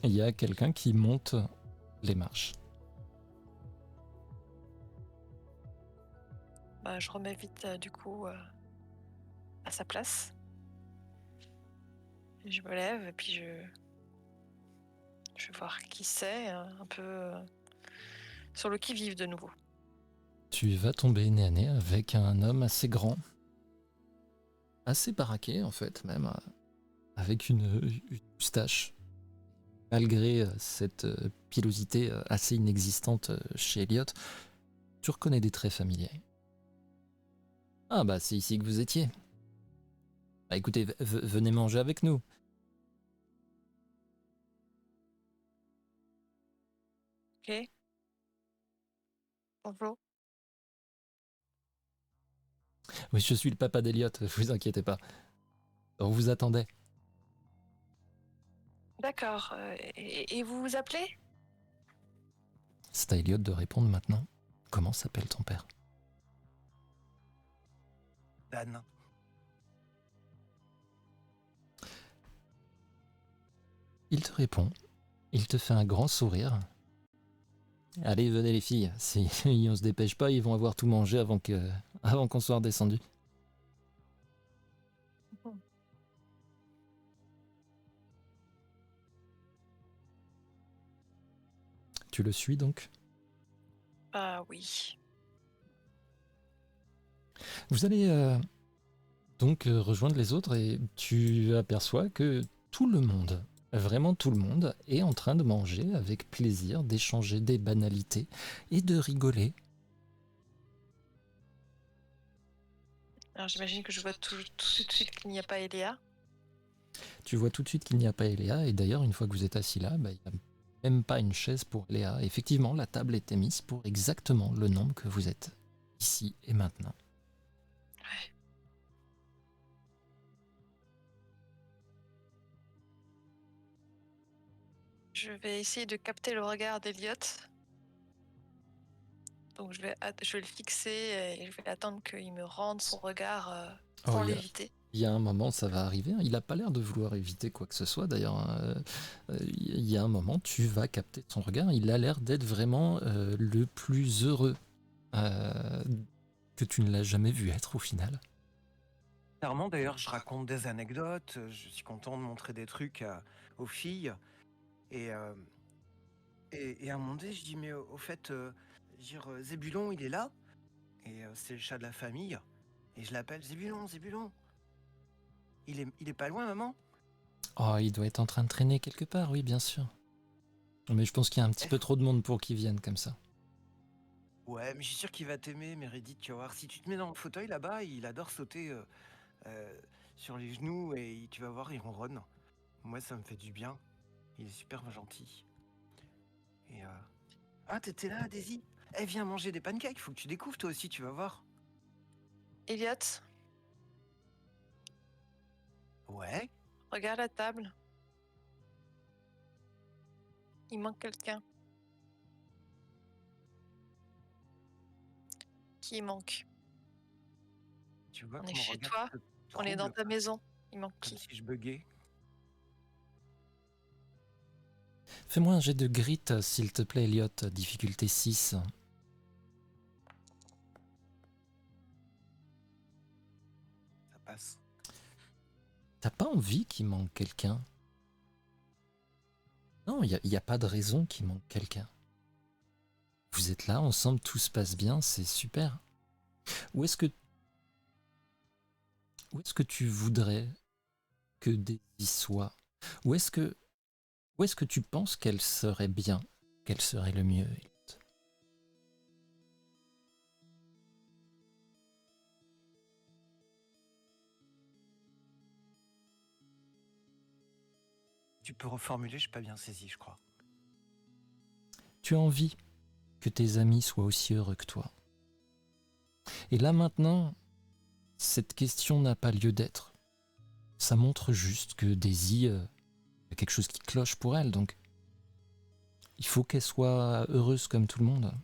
Il y a quelqu'un qui monte les marches. Bah, je remets vite du coup à sa place. Et je me lève et puis je vais voir qui c'est, un peu sur le qui-vive de nouveau. Tu vas tomber nez à nez avec un homme assez grand, assez baraqué en fait même, avec une moustache. Malgré cette pilosité assez inexistante chez Elliot, tu reconnais des traits familiers. Ah bah c'est ici que vous étiez. Bah écoutez, venez manger avec nous. Ok. Bonjour. Oui, je suis le papa d'Elliot, vous inquiétez pas. On vous attendait. D'accord. Et vous vous appelez? C'est à Elliot de répondre maintenant. Comment s'appelle ton père? Dan. Il te répond Il te fait un grand sourire. Allez, venez les filles, si on se dépêche pas, ils vont avoir tout mangé avant qu'on soit redescendu. Tu le suis donc? Ah oui. Vous allez donc rejoindre les autres et tu aperçois que tout le monde, vraiment tout le monde, est en train de manger avec plaisir, d'échanger des banalités et de rigoler. Alors j'imagine que je vois tout de suite qu'il n'y a pas Eléa. Tu vois tout de suite qu'il n'y a pas Eléa, et d'ailleurs, une fois que vous êtes assis là, il n'y a même pas une chaise pour Eléa. Effectivement, la table était mise pour exactement le nombre que vous êtes ici et maintenant. Ouais. Je vais essayer de capter le regard d'Eliott. Donc je vais le fixer et je vais attendre qu'il me rende son regard Oh, sans l'éviter. il y a un moment, ça va arriver. Il n'a pas l'air de vouloir éviter quoi que ce soit. D'ailleurs, il y a un moment, tu vas capter son regard. Il a l'air d'être vraiment le plus heureux que tu ne l'as jamais vu être au final. Clairement, d'ailleurs, je raconte des anecdotes, je suis content de montrer des trucs aux filles. Et à un moment donné, je dis, mais au fait, Zébulon, il est là. Et c'est le chat de la famille. Et je l'appelle Zébulon, Zébulon. Il est pas loin, maman. Oh, il doit être en train de traîner quelque part, oui, bien sûr. Mais je pense qu'il y a un petit peu trop de monde pour qu'il vienne comme ça. Ouais, mais je suis sûr qu'il va t'aimer, Meredith, tu vas voir. Si tu te mets dans le fauteuil là-bas, il adore sauter sur les genoux et tu vas voir, il ronronne. Moi, ça me fait du bien. Il est super gentil. Et Ah, t'étais là, Daisy? Eh, viens manger des pancakes, faut que tu découvres toi aussi, tu vas voir. Eliott, Ouais, regarde la table. Il manque quelqu'un. Qui manque? tu vois On que est mon chez regard toi, se on est dans trouble, ta maison. Il manque comme qui? si je buguais. Fais-moi un jet de grit, s'il te plaît, Elliot, difficulté 6. Ça passe. T'as pas envie qu'il manque quelqu'un? Non, il n'y a pas de raison qu'il manque quelqu'un. Vous êtes là, ensemble, tout se passe bien, c'est super. Où est-ce que tu voudrais que Daisy soit? Où est-ce que tu penses qu'elle serait bien, qu'elle serait le mieux? Tu peux reformuler, je suis pas bien saisi, je crois. Tu as envie que tes amis soient aussi heureux que toi. Et là maintenant, cette question n'a pas lieu d'être. Ça montre juste que Daisy, y a quelque chose qui cloche pour elle, donc il faut qu'elle soit heureuse comme tout le monde.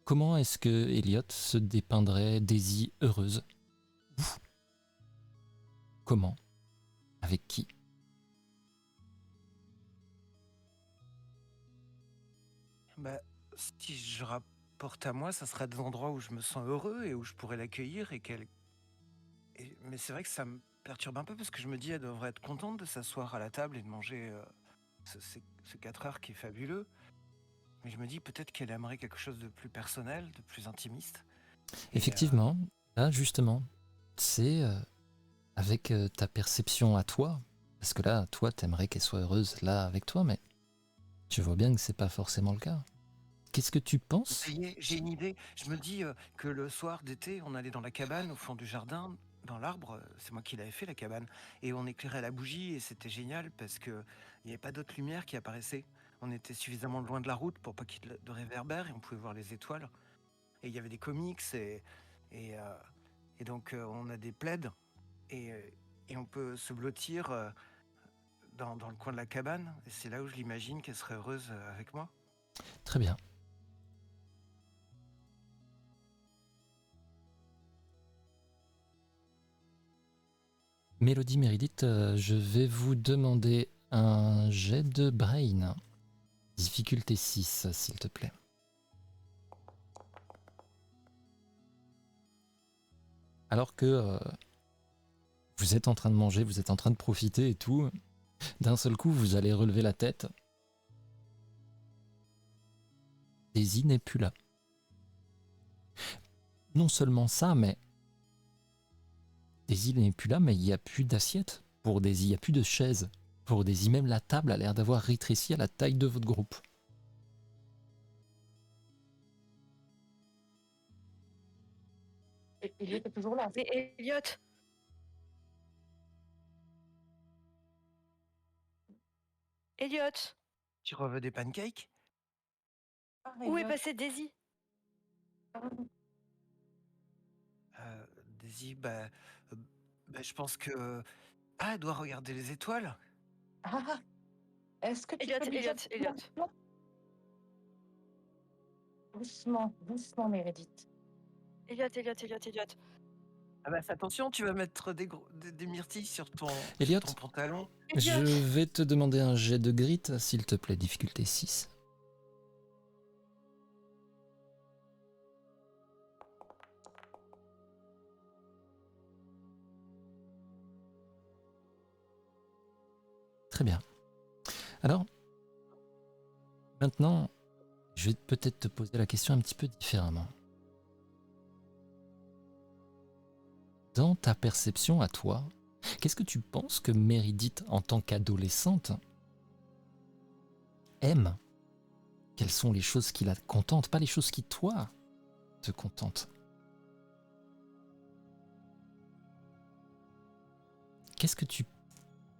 Comment est-ce que Elliot se dépeindrait Daisy heureuse? Comment? Avec qui? Bah, si je rapporte à moi, ça serait des endroits où je me sens heureux et où je pourrais l'accueillir mais c'est vrai que ça me perturbe un peu parce que je me dis, elle devrait être contente de s'asseoir à la table et de manger ce 4 heures qui est fabuleux. Mais je me dis peut-être qu'elle aimerait quelque chose de plus personnel, de plus intimiste. Effectivement, là justement, c'est avec ta perception à toi, parce que là, toi, t'aimerais qu'elle soit heureuse là avec toi, mais tu vois bien que c'est pas forcément le cas. Qu'est-ce que tu penses? Ça y est, j'ai une idée. Je me dis que le soir d'été, on allait dans la cabane au fond du jardin, dans l'arbre. C'est moi qui l'avais fait, la cabane. Et on éclairait la bougie et c'était génial parce qu'il n'y avait pas d'autre lumière qui apparaissait. On était suffisamment loin de la route pour pas qu'il y ait de réverbère et on pouvait voir les étoiles. Et il y avait des comics et, euh, et donc on a des plaids et on peut se blottir dans le coin de la cabane. Et c'est là où je l'imagine qu'elle serait heureuse avec moi. Très bien. Mélodie, Meredith, je vais vous demander un jet de brain. Difficulté 6, s'il te plaît. Alors que vous êtes en train de manger, vous êtes en train de profiter et tout, d'un seul coup, vous allez relever la tête. Daisy n'est plus là. Non seulement ça, mais Daisy n'est plus là, mais il n'y a plus d'assiette pour Daisy, il n'y a plus de chaise pour Daisy. Même la table a l'air d'avoir rétréci à la taille de votre groupe. Et il était toujours là. Mais Elliot, Elliot, Tu reveux des pancakes? Ah, où est Elliot. passée Daisy? Daisy, je pense que... Ah, elle doit regarder les étoiles. Ah, est-ce que tu Elliot, peux lui dire Elliot. Doucement, doucement, Meredith. Elliot. Ah bah, fais attention, tu vas mettre des myrtilles sur Elliot, ton pantalon. je vais te demander un jet de grit, s'il te plaît, difficulté 6. Très bien. Alors, maintenant, je vais peut-être te poser la question un petit peu différemment. Dans ta perception à toi, qu'est-ce que tu penses que Meredith, en tant qu'adolescente, aime? Quelles sont les choses qui la contentent, pas les choses qui, toi, te contentent? Qu'est-ce que tu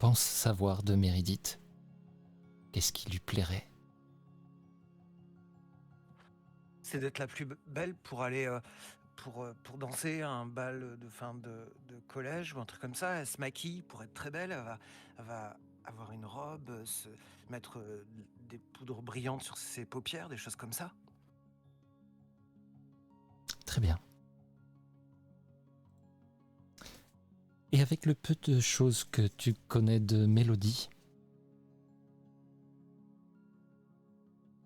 penses savoir de Meredith? Qu'est-ce qui lui plairait? C'est d'être la plus belle pour aller pour danser à un bal de fin de collège ou un truc comme ça. Elle se maquille pour être très belle. Elle va avoir une robe, se mettre des poudres brillantes sur ses paupières, des choses comme ça. Très bien. Et avec le peu de choses que tu connais de Mélodie,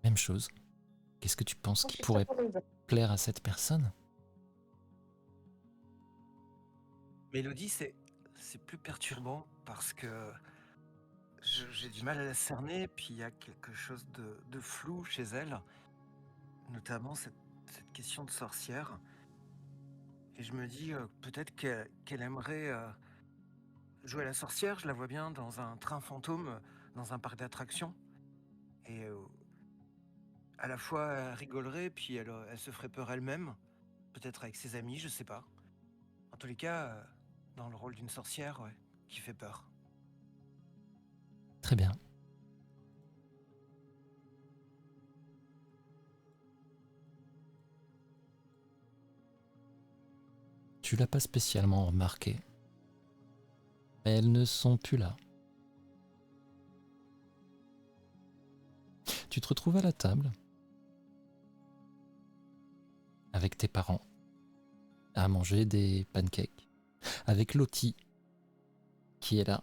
même chose. Qu'est-ce que tu penses qui pourrait plaire à cette personne? Mélodie, c'est plus perturbant parce que j'ai du mal à la cerner, puis il y a quelque chose de flou chez elle, notamment cette question de sorcière. Et je me dis peut-être qu'elle aimerait jouer à la sorcière. Je la vois bien dans un train fantôme, dans un parc d'attractions. Et à la fois, elle rigolerait, puis elle se ferait peur elle-même. Peut-être avec ses amis, je sais pas. En tous les cas, dans le rôle d'une sorcière, ouais, qui fait peur. Très bien. Tu l'as pas spécialement remarqué, mais elles ne sont plus là. Tu te retrouves à la table avec tes parents à manger des pancakes, avec Lottie qui est là.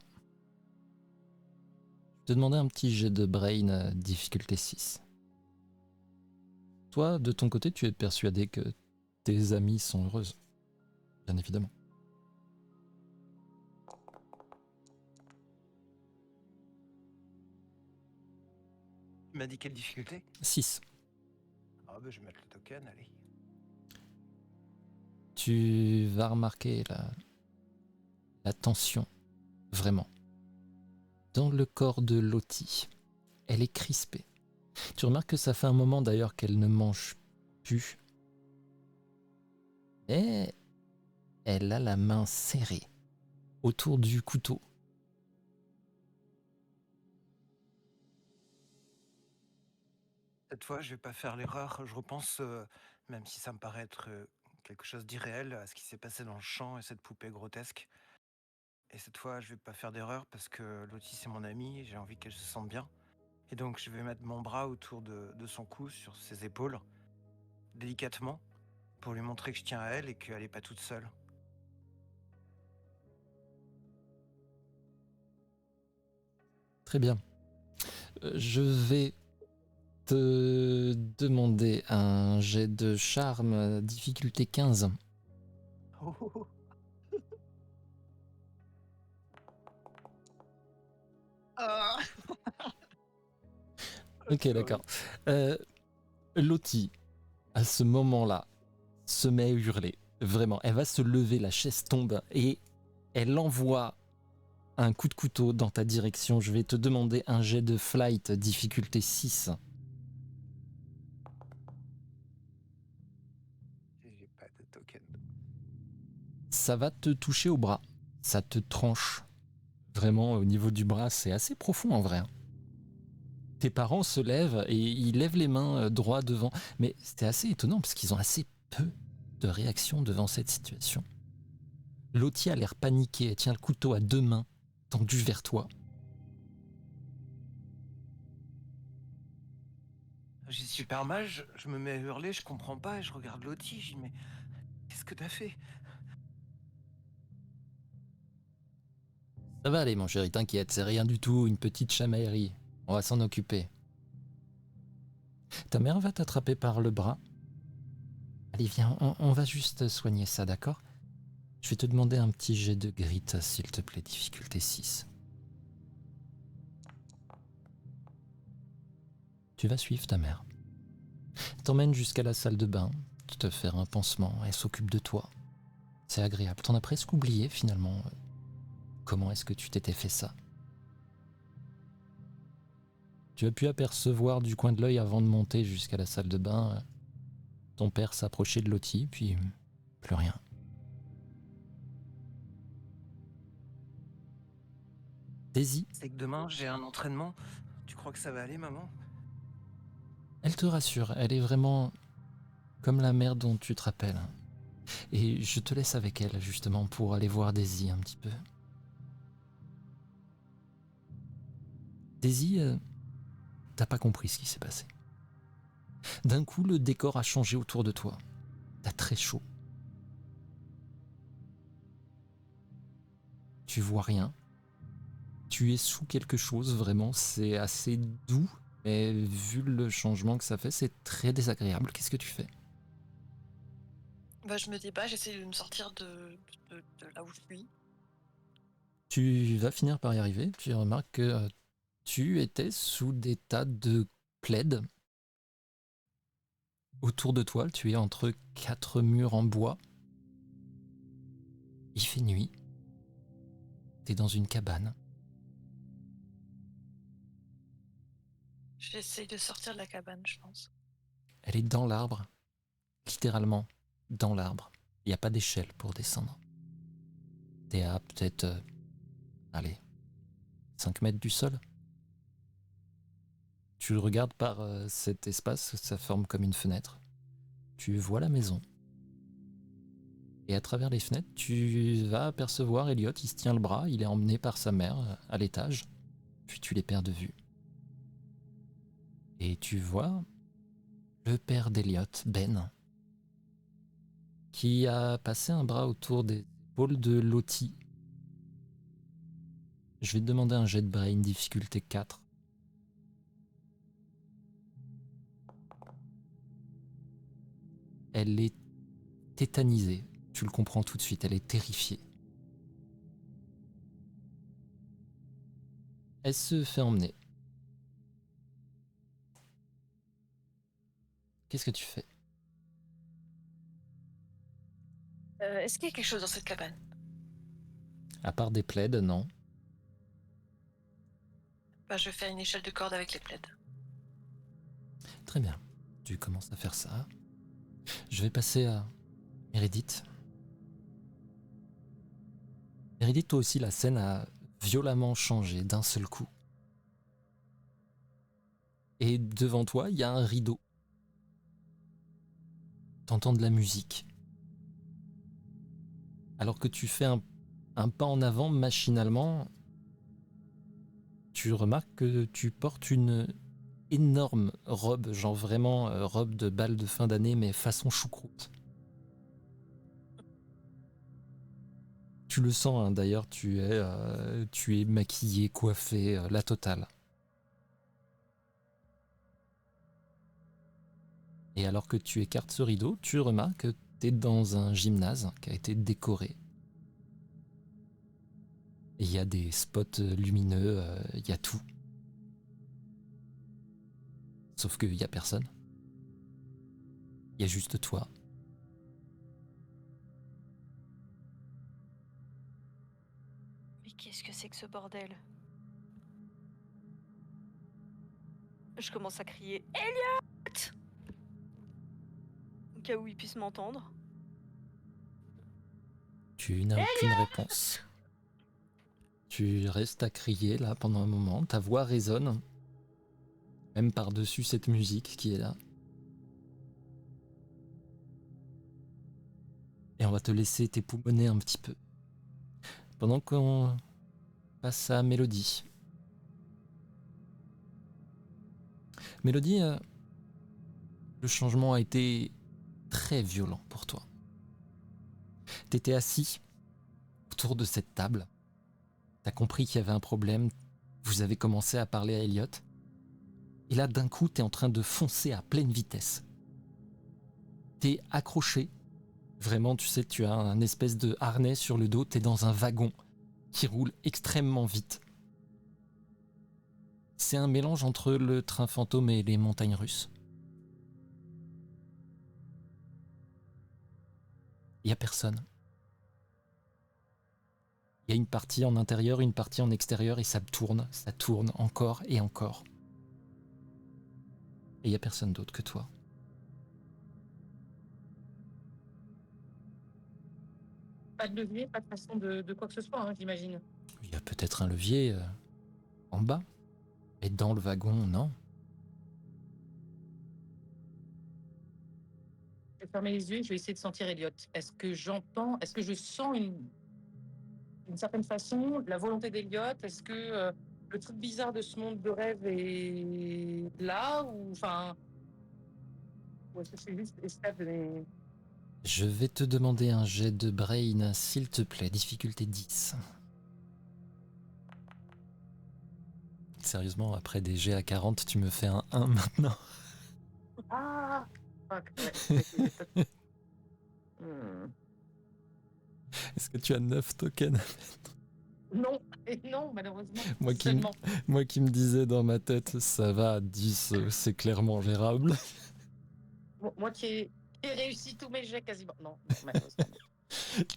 Je te demandais un petit jet de brain difficulté 6. Toi, de ton côté, tu es persuadé que tes amies sont heureuses, bien évidemment. Tu m'as dit quelle difficulté? 6. Ah bah je vais mettre le token, allez. Tu vas remarquer la tension, vraiment, dans le corps de Lottie. Elle est crispée. Tu remarques que ça fait un moment d'ailleurs qu'elle ne mange plus. Mais elle a la main serrée autour du couteau. Cette fois, je vais pas faire l'erreur. Je repense, même si ça me paraît être quelque chose d'irréel, à ce qui s'est passé dans le champ et cette poupée grotesque. Et cette fois, je vais pas faire d'erreur parce que Lottie, c'est mon amie et j'ai envie qu'elle se sente bien. Et donc, je vais mettre mon bras autour de son cou, sur ses épaules, délicatement, pour lui montrer que je tiens à elle et qu'elle est pas toute seule. Très Très bien. Je vais te demander un jet de charme, difficulté 15. Oh, oh, oh. Ah, Ok, c'est d'accord. horrible. Lottie, à ce moment-là, se met à hurler. Vraiment, elle va se lever, la chaise tombe et elle envoie un coup de couteau dans ta direction. Je vais te demander un jet de flight, difficulté 6. J'ai pas de token. Ça va te toucher au bras. Ça te tranche. Vraiment, au niveau du bras, c'est assez profond en vrai. Tes parents se lèvent et ils lèvent les mains droit devant. Mais c'était assez étonnant parce qu'ils ont assez peu de réaction devant cette situation. Lottie a l'air paniquée. Elle tient le couteau à 2 mains, tendu vers toi. J'ai super mal, je me mets à hurler, je comprends pas et je regarde Lottie, je dis mais qu'est-ce que t'as fait? Ça va aller, mon chéri, t'inquiète, c'est rien du tout, une petite chamaillerie. On va s'en occuper. Ta mère va t'attraper par le bras. Allez, viens, on va juste soigner ça, d'accord? Je vais te demander un petit jet de grit, s'il te plaît, difficulté 6. Tu vas suivre ta mère. T'emmènes jusqu'à la salle de bain, te faire un pansement, elle s'occupe de toi. C'est agréable, t'en as presque oublié finalement. Comment est-ce que tu t'étais fait ça? Tu as pu apercevoir du coin de l'œil avant de monter jusqu'à la salle de bain ton père s'approcher de Lottie, puis plus rien. Daisy, C'est que demain j'ai un entraînement. Tu crois que ça va aller, maman? elle te rassure, elle est vraiment comme la mère dont tu te rappelles. Et je te laisse avec elle justement pour aller voir Daisy un petit peu. Daisy, t'as pas compris ce qui s'est passé. D'un coup, le décor a changé autour de toi. T'as très chaud. Tu vois rien. Tu es sous quelque chose, vraiment, c'est assez doux. Mais vu le changement que ça fait, c'est très désagréable. Qu'est-ce que tu fais? Bah, je me débat, j'essaie de me sortir de là où je suis. Tu vas finir par y arriver. Tu remarques que tu étais sous des tas de plaids. Autour de toi, tu es entre 4 murs en bois. Il fait nuit. T'es dans une cabane. J'essaie de sortir de la cabane, je pense. Elle est dans l'arbre. Littéralement dans l'arbre. Il n'y a pas d'échelle pour descendre. T'es à peut-être, allez, 5 mètres du sol. Tu le regardes par cet espace, ça forme comme une fenêtre. Tu vois la maison. Et à travers les fenêtres, tu vas apercevoir Elliot, il se tient le bras, il est emmené par sa mère à l'étage. Puis tu les perds de vue. Et tu vois le père d'Elliot, Ben, qui a passé un bras autour des épaules de Lottie. Je vais te demander un jet de brain, difficulté 4. Elle est tétanisée. Tu le comprends tout de suite, elle est terrifiée. Elle se fait emmener. Qu'est-ce que tu fais? Est-ce qu'il y a quelque chose dans cette cabane? À part des plaids, non. Bah, je vais faire une échelle de corde avec les plaids. Très bien. Tu commences à faire ça. Je vais passer à Meredith. Meredith, toi aussi, la scène a violemment changé d'un seul coup. Et devant toi, il y a un rideau. T'entends de la musique. Alors que tu fais un pas en avant machinalement, tu remarques que tu portes une énorme robe, genre vraiment robe de bal de fin d'année, mais façon choucroute. Tu le sens, hein, d'ailleurs, tu es maquillée, coiffée, la totale. Et alors que tu écartes ce rideau, tu remarques que tu es dans un gymnase qui a été décoré. Et il y a des spots lumineux, il y a tout. Sauf qu'il n'y a personne. Il y a juste toi. Mais qu'est-ce que c'est que ce bordel? Je commence à crier Elliot! Au cas où il puisse m'entendre. Tu n'as aucune réponse. Tu restes à crier là pendant un moment. Ta voix résonne. Même par-dessus cette musique qui est là. Et on va te laisser t'époumoner un petit peu. Pendant qu'on passe à Mélodie. Mélodie, le changement a été très violent pour toi. T'étais assis autour de cette table. T'as compris qu'il y avait un problème. Vous avez commencé à parler à Elliot. Et là, d'un coup, t'es en train de foncer à pleine vitesse. T'es accroché. Vraiment, tu sais, tu as un espèce de harnais sur le dos. T'es dans un wagon qui roule extrêmement vite. C'est un mélange entre le train fantôme et les montagnes russes. Il n'y a personne. Il y a une partie en intérieur, une partie en extérieur et ça tourne encore et encore. Et il n'y a personne d'autre que toi. Pas de levier, pas de façon de quoi que ce soit, hein, j'imagine. Il y a peut-être un levier en bas. Et dans le wagon, non. Je vais fermer les yeux, je vais essayer de sentir Elliot. Est-ce que je sens d'une certaine façon la volonté d'Elliot? Est-ce que le truc bizarre de ce monde de rêve est là ou est-ce que c'est juste esclave de mes... Je vais te demander un jet de brain, s'il te plaît. Difficulté 10. Sérieusement, après des jets à 40, tu me fais un 1 maintenant. Ah fuck, ouais. Est-ce que tu as 9 tokens? Non, et non, malheureusement. Moi qui me disais dans ma tête, ça va, à 10, c'est clairement gérable. Moi qui ai réussi tous mes jets quasiment. Non, malheureusement.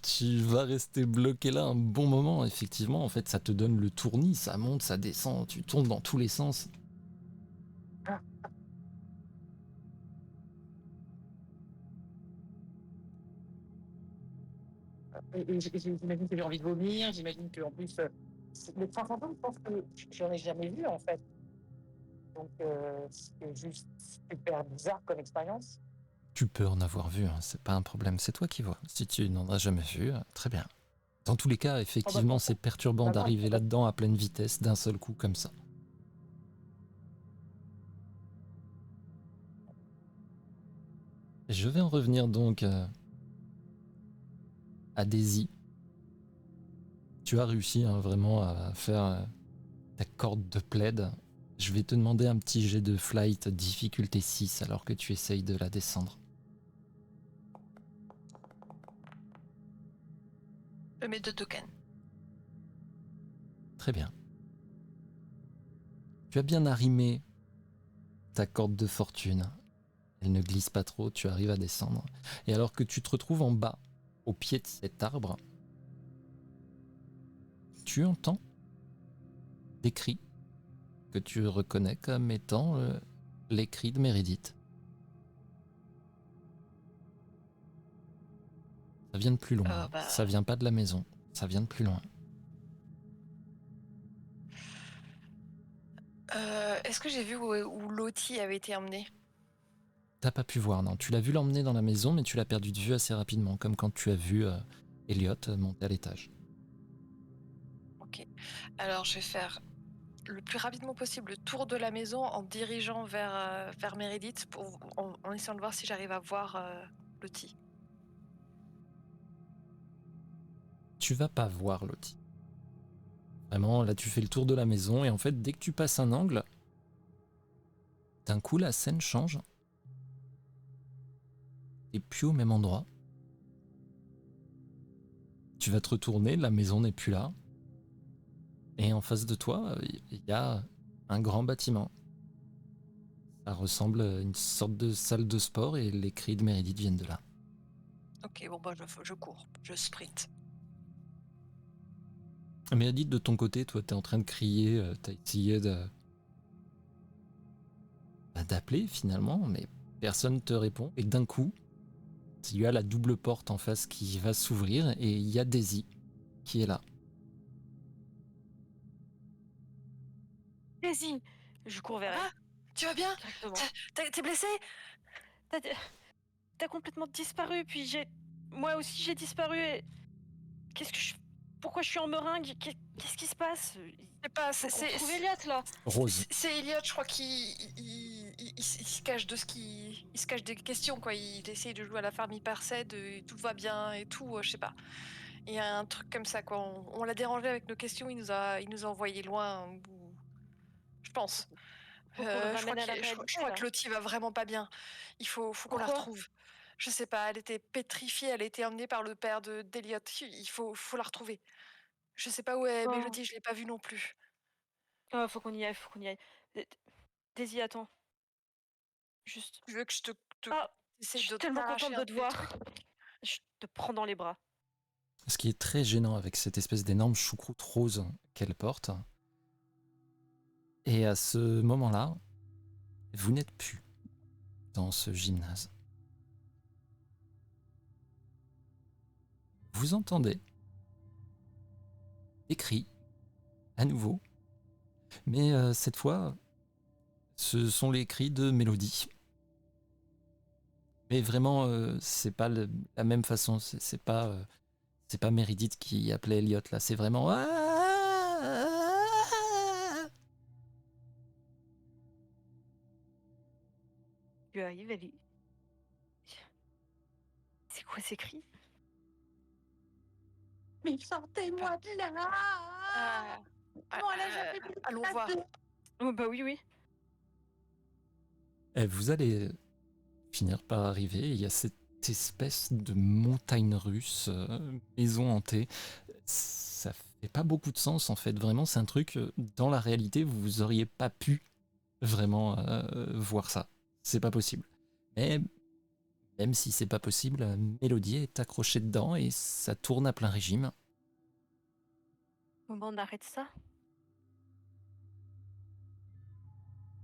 Tu vas rester bloqué là un bon moment, effectivement. En fait, ça te donne le tournis, ça monte, ça descend, tu tournes dans tous les sens. Ah. Et j'imagine que j'ai envie de vomir, j'imagine qu'en plus, les trains fantômes, je pense que j'en ai jamais vu en fait. Donc c'est juste super bizarre comme expérience. Tu peux en avoir vu, hein, c'est pas un problème, c'est toi qui vois. Si tu n'en as jamais vu, très bien. Dans tous les cas, effectivement, c'est perturbant d'arriver là-dedans à pleine vitesse d'un seul coup comme ça. Je vais en revenir donc à Daisy. Tu as réussi vraiment à faire ta corde de plaid. Je vais te demander un petit jet de flight difficulté 6 alors que tu essayes de la descendre. Je mets 2 tokens. Très bien. Tu as bien arrimé ta corde de fortune. Elle ne glisse pas trop, tu arrives à descendre. Et alors que tu te retrouves en bas, au pied de cet arbre, tu entends des cris que tu reconnais comme étant les cris de Meredith. Ça vient de plus loin, ça vient pas de la maison, ça vient de plus loin. Est-ce que j'ai vu où Lottie avait été emmenée? T'as pas pu voir, non. Tu l'as vu l'emmener dans la maison, mais tu l'as perdu de vue assez rapidement, comme quand tu as vu Elliot monter à l'étage. Ok. Alors je vais faire le plus rapidement possible le tour de la maison en dirigeant vers Meredith en essayant de voir si j'arrive à voir Lottie. tu vas pas voir Lottie. Vraiment, là, tu fais le tour de la maison et en fait, dès que tu passes un angle, d'un coup, la scène change. T'es plus au même endroit. Tu vas te retourner, la maison n'est plus là. Et en face de toi, il y a un grand bâtiment. Ça ressemble à une sorte de salle de sport et les cris de Meredith viennent de là. Ok, bon, bah, je cours, je sprint. Meredith, de ton côté, toi, t'es en train de crier, t'as essayé d'appeler finalement, mais personne te répond. Et d'un coup, il y a la double porte en face qui va s'ouvrir et il y a Daisy qui est là. Daisy! Je cours vers Ça va? elle, Tu vas bien? directement. T'es blessé? T'as t'as complètement disparu, puis moi aussi j'ai disparu et... Qu'est-ce que je... Pourquoi je suis en meringue? Qu'est-ce qui se passe? Je sais pas, Faut qu'on retrouve Elliot, là. Rose. C'est Elliot, je crois qu'il se cache de ce qui... Il se cache des questions, quoi. Il essaye de jouer à la ferme hypersède, tout va bien et tout, je sais pas. Il y a un truc comme ça, quoi. On l'a dérangé avec nos questions, il nous a envoyé loin, je pense. Faut qu'on le Je crois ramène à la je réalité, crois là. que Lottie va vraiment pas bien. Faut qu'on la Pourquoi? retrouve. Je sais pas, elle était pétrifiée, elle a été emmenée par le père d'Elliot. Faut la retrouver. Je sais pas où est Oh. Mélodie, je l'ai pas vue non plus. Oh, faut qu'on y aille, faut qu'on y aille. Daisy, attends. Juste. Tu veux que je te Ah, je essaye suis de tellement t'arracher contente un de te peu les voir. trucs? Je te prends dans les bras. Ce qui est très gênant avec cette espèce d'énorme choucroute rose qu'elle porte. Et à ce moment-là, vous n'êtes plus dans ce gymnase. Vous entendez des cris, à nouveau, mais cette fois, ce sont les cris de Mélodie. Mais vraiment, c'est pas la même façon, c'est pas Meredith qui appelait Elliot là, c'est vraiment... Tu arrives, elle est... C'est quoi ces cris? Mais sortez-moi de là. Ah, Moi, là, j'avais plus allons place voir. de- Oh bah oui, oui. Et vous allez finir par arriver, il y a cette espèce de montagne russe, maison hantée. Ça fait pas beaucoup de sens en fait, vraiment, c'est un truc, dans la réalité, vous auriez pas pu vraiment voir ça. C'est pas possible. Mais même si c'est pas possible, Mélodie est accrochée dedans et ça tourne à plein régime. Bon, bah, on arrête ça.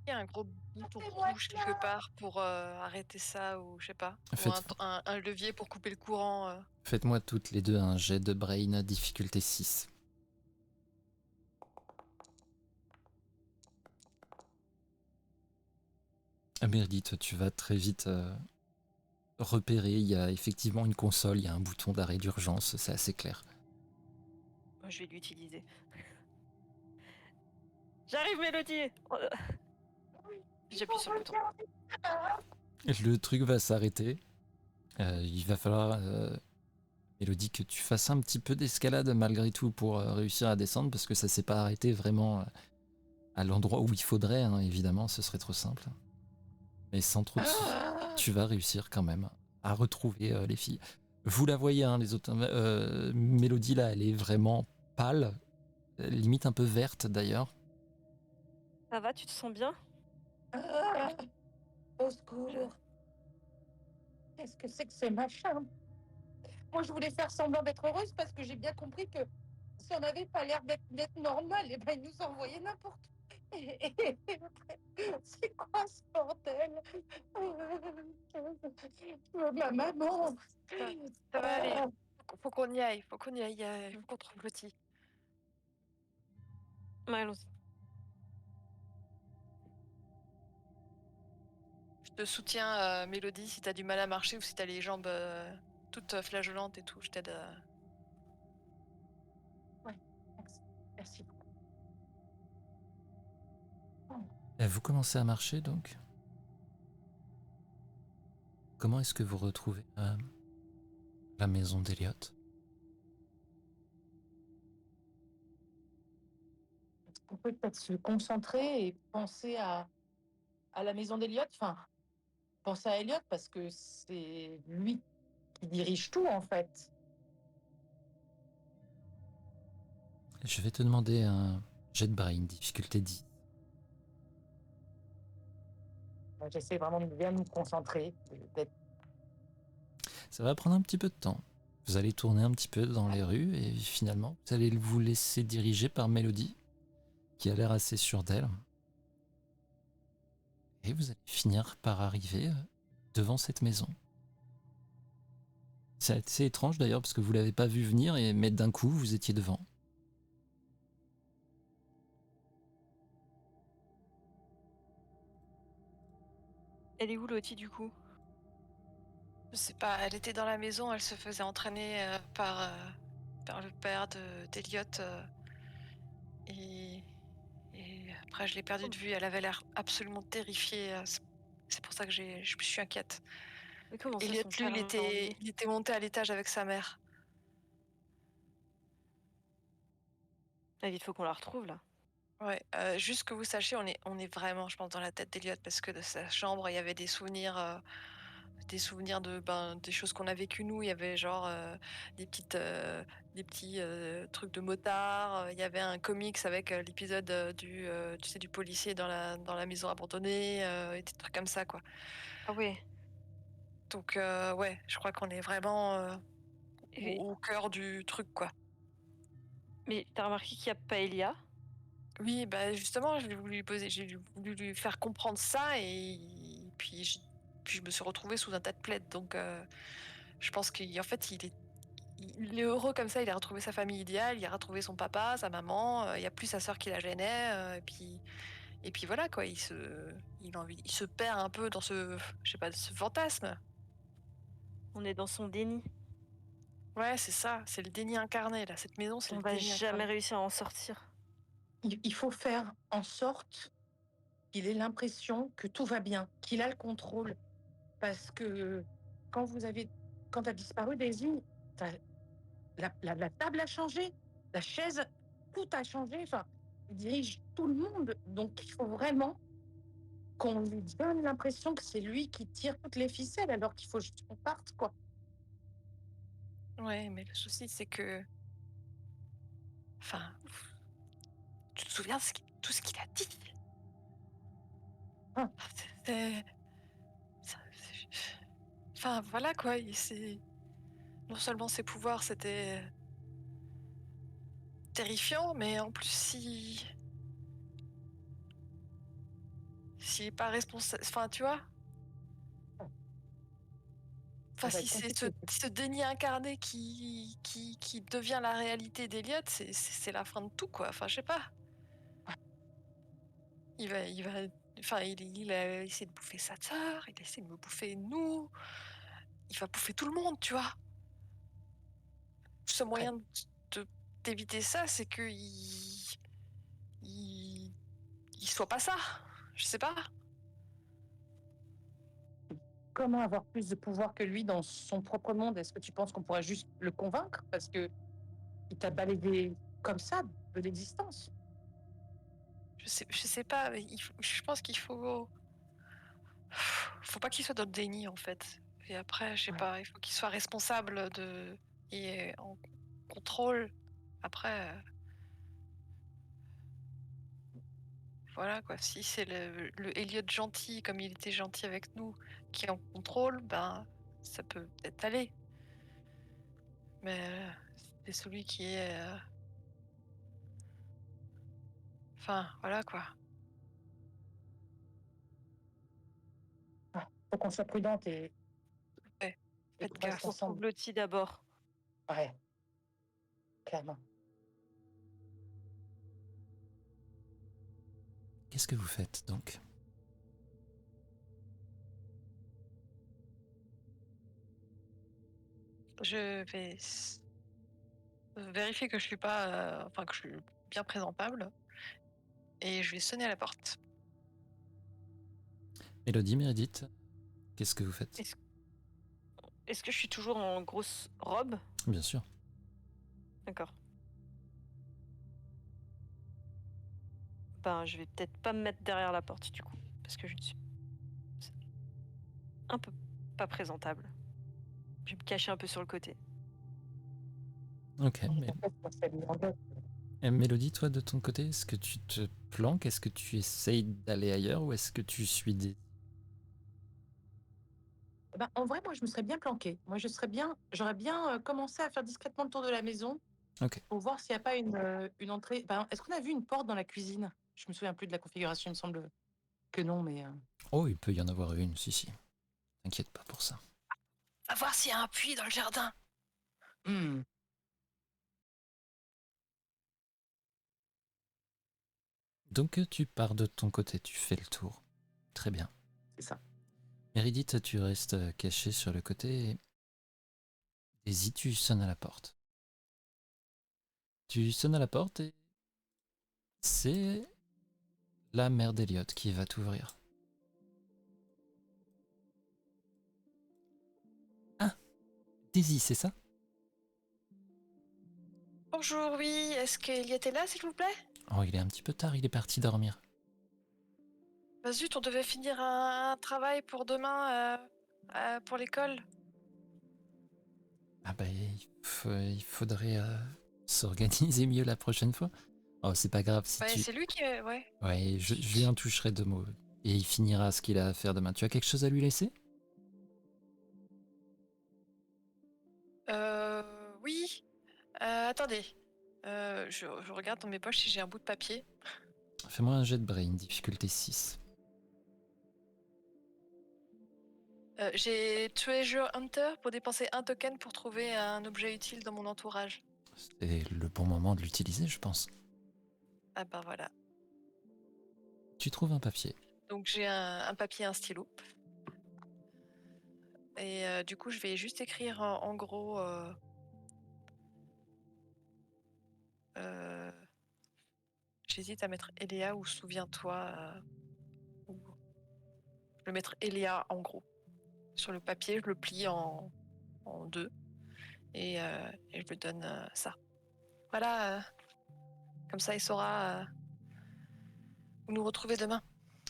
Il y a un gros bouton Sortez-moi rouge de là. quelque part pour arrêter ça ou je sais pas. Ou Faites- un levier pour couper le courant. Faites-moi toutes les deux un jet de brain difficulté 6. Ah Meredith, tu vas très vite repérer, il y a effectivement une console, il y a un bouton d'arrêt d'urgence, c'est assez clair. Moi, je vais l'utiliser. J'arrive, Mélodie! J'appuie sur le bouton. Le truc va s'arrêter. Il va falloir, Mélodie, que tu fasses un petit peu d'escalade malgré tout pour réussir à descendre parce que ça s'est pas arrêté vraiment à l'endroit où il faudrait, hein, évidemment, ce serait trop simple. Mais sans trop de soucis, tu vas réussir quand même à retrouver les filles. Vous la voyez, hein, les autres. Mélodie, là, elle est vraiment pâle, limite un peu verte d'ailleurs. Ça va, tu te sens bien? Au secours. Qu'est-ce que c'est que ce machin? Moi, je voulais faire semblant d'être heureuse parce que j'ai bien compris que si on n'avait pas l'air d'être normal, et ben, ils nous envoyaient n'importe où. C'est quoi ce bordel? Ma maman. Ça va aller. Faut qu'on y aille. Faut qu'on y aille. Faut qu'on trouve Lottie. Ouais, allons-y. Je te soutiens, Mélodie, si t'as du mal à marcher ou si t'as les jambes toutes flageolantes et tout. Je t'aide. Merci. Merci beaucoup. Vous commencez à marcher donc. Comment est-ce que vous retrouvez la maison d'Eliott? On peut peut-être se concentrer et penser à la maison d'Eliott, enfin, penser à Elliot parce que c'est lui qui dirige tout en fait. Je vais te demander un jet de brain, difficulté 10. J'essaie vraiment de bien me concentrer, d'être Ça va prendre un petit peu de temps. Vous allez tourner un petit peu dans les rues et finalement, vous allez vous laisser diriger par Mélodie, qui a l'air assez sûre d'elle. Et vous allez finir par arriver devant cette maison. C'est assez étrange d'ailleurs parce que vous l'avez pas vu venir, mais d'un coup, vous étiez devant. Elle est où Lottie du coup? Je sais pas, elle était dans la maison, elle se faisait entraîner par le père d'Eliott. Et, et après, je l'ai perdue de vue. Elle avait l'air absolument terrifiée. C'est pour ça que je suis inquiète. Mais comment ça, son Elliott, lui, père l'a emmené? il était monté à l'étage avec sa mère. Ah, il faut qu'on la retrouve là. Ouais, juste que vous sachiez, on est vraiment, je pense, dans la tête d'Elliott parce que de sa chambre, il y avait des souvenirs de des choses qu'on a vécues nous. Il y avait genre des petits trucs de motards. Il y avait un comics avec l'épisode tu sais, du policier dans la maison abandonnée, et des trucs comme ça, quoi. Ah ouais. Donc ouais, je crois qu'on est vraiment Et- au cœur du truc, quoi. Mais t'as remarqué qu'il n'y a pas Elia? Oui, bah justement, j'ai voulu lui faire comprendre ça et puis je me suis retrouvée sous un tas de plaids. Donc je pense qu'en fait, il est heureux comme ça. Il a retrouvé sa famille idéale, il a retrouvé son papa, sa maman. Il y a plus sa sœur qui la gênait. Et puis voilà quoi. Il se perd un peu dans je sais pas, ce fantasme. On est dans son déni. Ouais, c'est ça. C'est le déni incarné là. Cette maison, c'est On le va déni jamais incarné. réussir à en sortir. il faut faire en sorte qu'il ait l'impression que tout va bien, qu'il a le contrôle. Parce que quand vous avez quand tu as disparu Daisy, tu la table a changé, la chaise, tout a changé, enfin, il dirige tout le monde. Donc il faut vraiment qu'on lui donne l'impression que c'est lui qui tire toutes les ficelles alors qu'il faut juste qu'on parte, quoi. Ouais, mais le souci c'est que, enfin, tu te souviens de tout ce qu'il a dit? Ah, C'est enfin voilà quoi, c'est non seulement ses pouvoirs c'était terrifiant, mais en plus s'il est pas responsable, enfin tu vois? ça Enfin va si être c'est compliqué. ce déni incarné qui devient la réalité d'Eliott, c'est la fin de tout quoi, enfin je sais pas. Il va enfin il a essayé de bouffer sa sœur, il a essayé de me bouffer nous, il va bouffer tout le monde, tu vois? Le seul Après, moyen de d'éviter ça, c'est qu'il il il soit pas ça. Je sais pas. comment avoir plus de pouvoir que lui dans son propre monde? Est-ce que tu penses qu'on pourrait juste le convaincre? Parce que il t'a balayé comme ça de l'existence. Je sais pas, mais je pense qu'il faut pas qu'il soit dans le déni, en fait. Et après, je sais Ouais. pas, il faut qu'il soit responsable de et en contrôle. Après, voilà quoi, si c'est le Elliot gentil, comme il était gentil avec nous, qui est en contrôle, ben, ça peut peut-être aller. Mais c'est celui qui est, enfin, voilà quoi. Ah, faut qu'on soit prudente Ouais, et faites qu'on reste Faut gaffe. qu'on retrouve ensemble. Lottie d'abord. Ouais, clairement. Qu'est-ce que vous faites donc? Je vais vérifier que je suis pas, enfin que je suis bien présentable et je vais sonner à la porte. Mélodie, Meredith, qu'est-ce que vous faites? Est-ce est-ce que je suis toujours en grosse robe? Bien sûr. D'accord. Ben, je vais peut-être pas me mettre derrière la porte du coup, parce que je suis un peu pas présentable. Je vais me cacher un peu sur le côté. Ok, Et mais en fait, moi, ça lui embête. Mélodie, toi de ton côté, est-ce que tu te planques? Est-ce que tu essayes d'aller ailleurs ou est-ce que tu suis des... Ben, en vrai, moi, je me serais bien planquée. Moi, j'aurais bien commencé à faire discrètement le tour de la maison Ok. pour voir s'il n'y a pas une entrée. Ben, est-ce qu'on a vu une porte dans la cuisine? Je me souviens plus de la configuration, il me semble que non, mais. Oh, il peut y en avoir une, si. T'inquiète pas pour ça. À voir s'il y a un puits dans le jardin. Hmm, Donc tu pars de ton côté, tu fais le tour. Très bien. c'est ça. Meredith, tu restes caché sur le côté et Daisy, tu sonnes à la porte. Tu sonnes à la porte et c'est la mère d'Eliott qui va t'ouvrir. Ah, Daisy, c'est ça? Bonjour, oui, est-ce qu'il y était là, s'il vous plaît? Oh, il est un petit peu tard, il est parti dormir. Bah zut, on devait finir un travail pour demain, pour l'école. Ah bah, il faudrait s'organiser mieux la prochaine fois. Oh, c'est pas grave si Ouais, tu... c'est lui qui... Ouais. Ouais, je lui en toucherai deux mots. Et il finira ce qu'il a à faire demain. Tu as quelque chose à lui laisser? Oui. Attendez. Je regarde dans mes poches si j'ai un bout de papier. Fais-moi un jet de brain, difficulté 6. J'ai Treasure Hunter pour dépenser un token pour trouver un objet utile dans mon entourage. C'est le bon moment de l'utiliser, je pense. Ah ben voilà. Tu trouves un papier. Donc j'ai un papier, un stylo. Et du coup, je vais juste écrire en gros... j'hésite à mettre Eléa ou souviens-toi. Ou... Je vais mettre Eléa en gros. Sur le papier, je le plie en deux. Et je lui donne ça. Voilà, comme ça il saura où nous retrouver demain.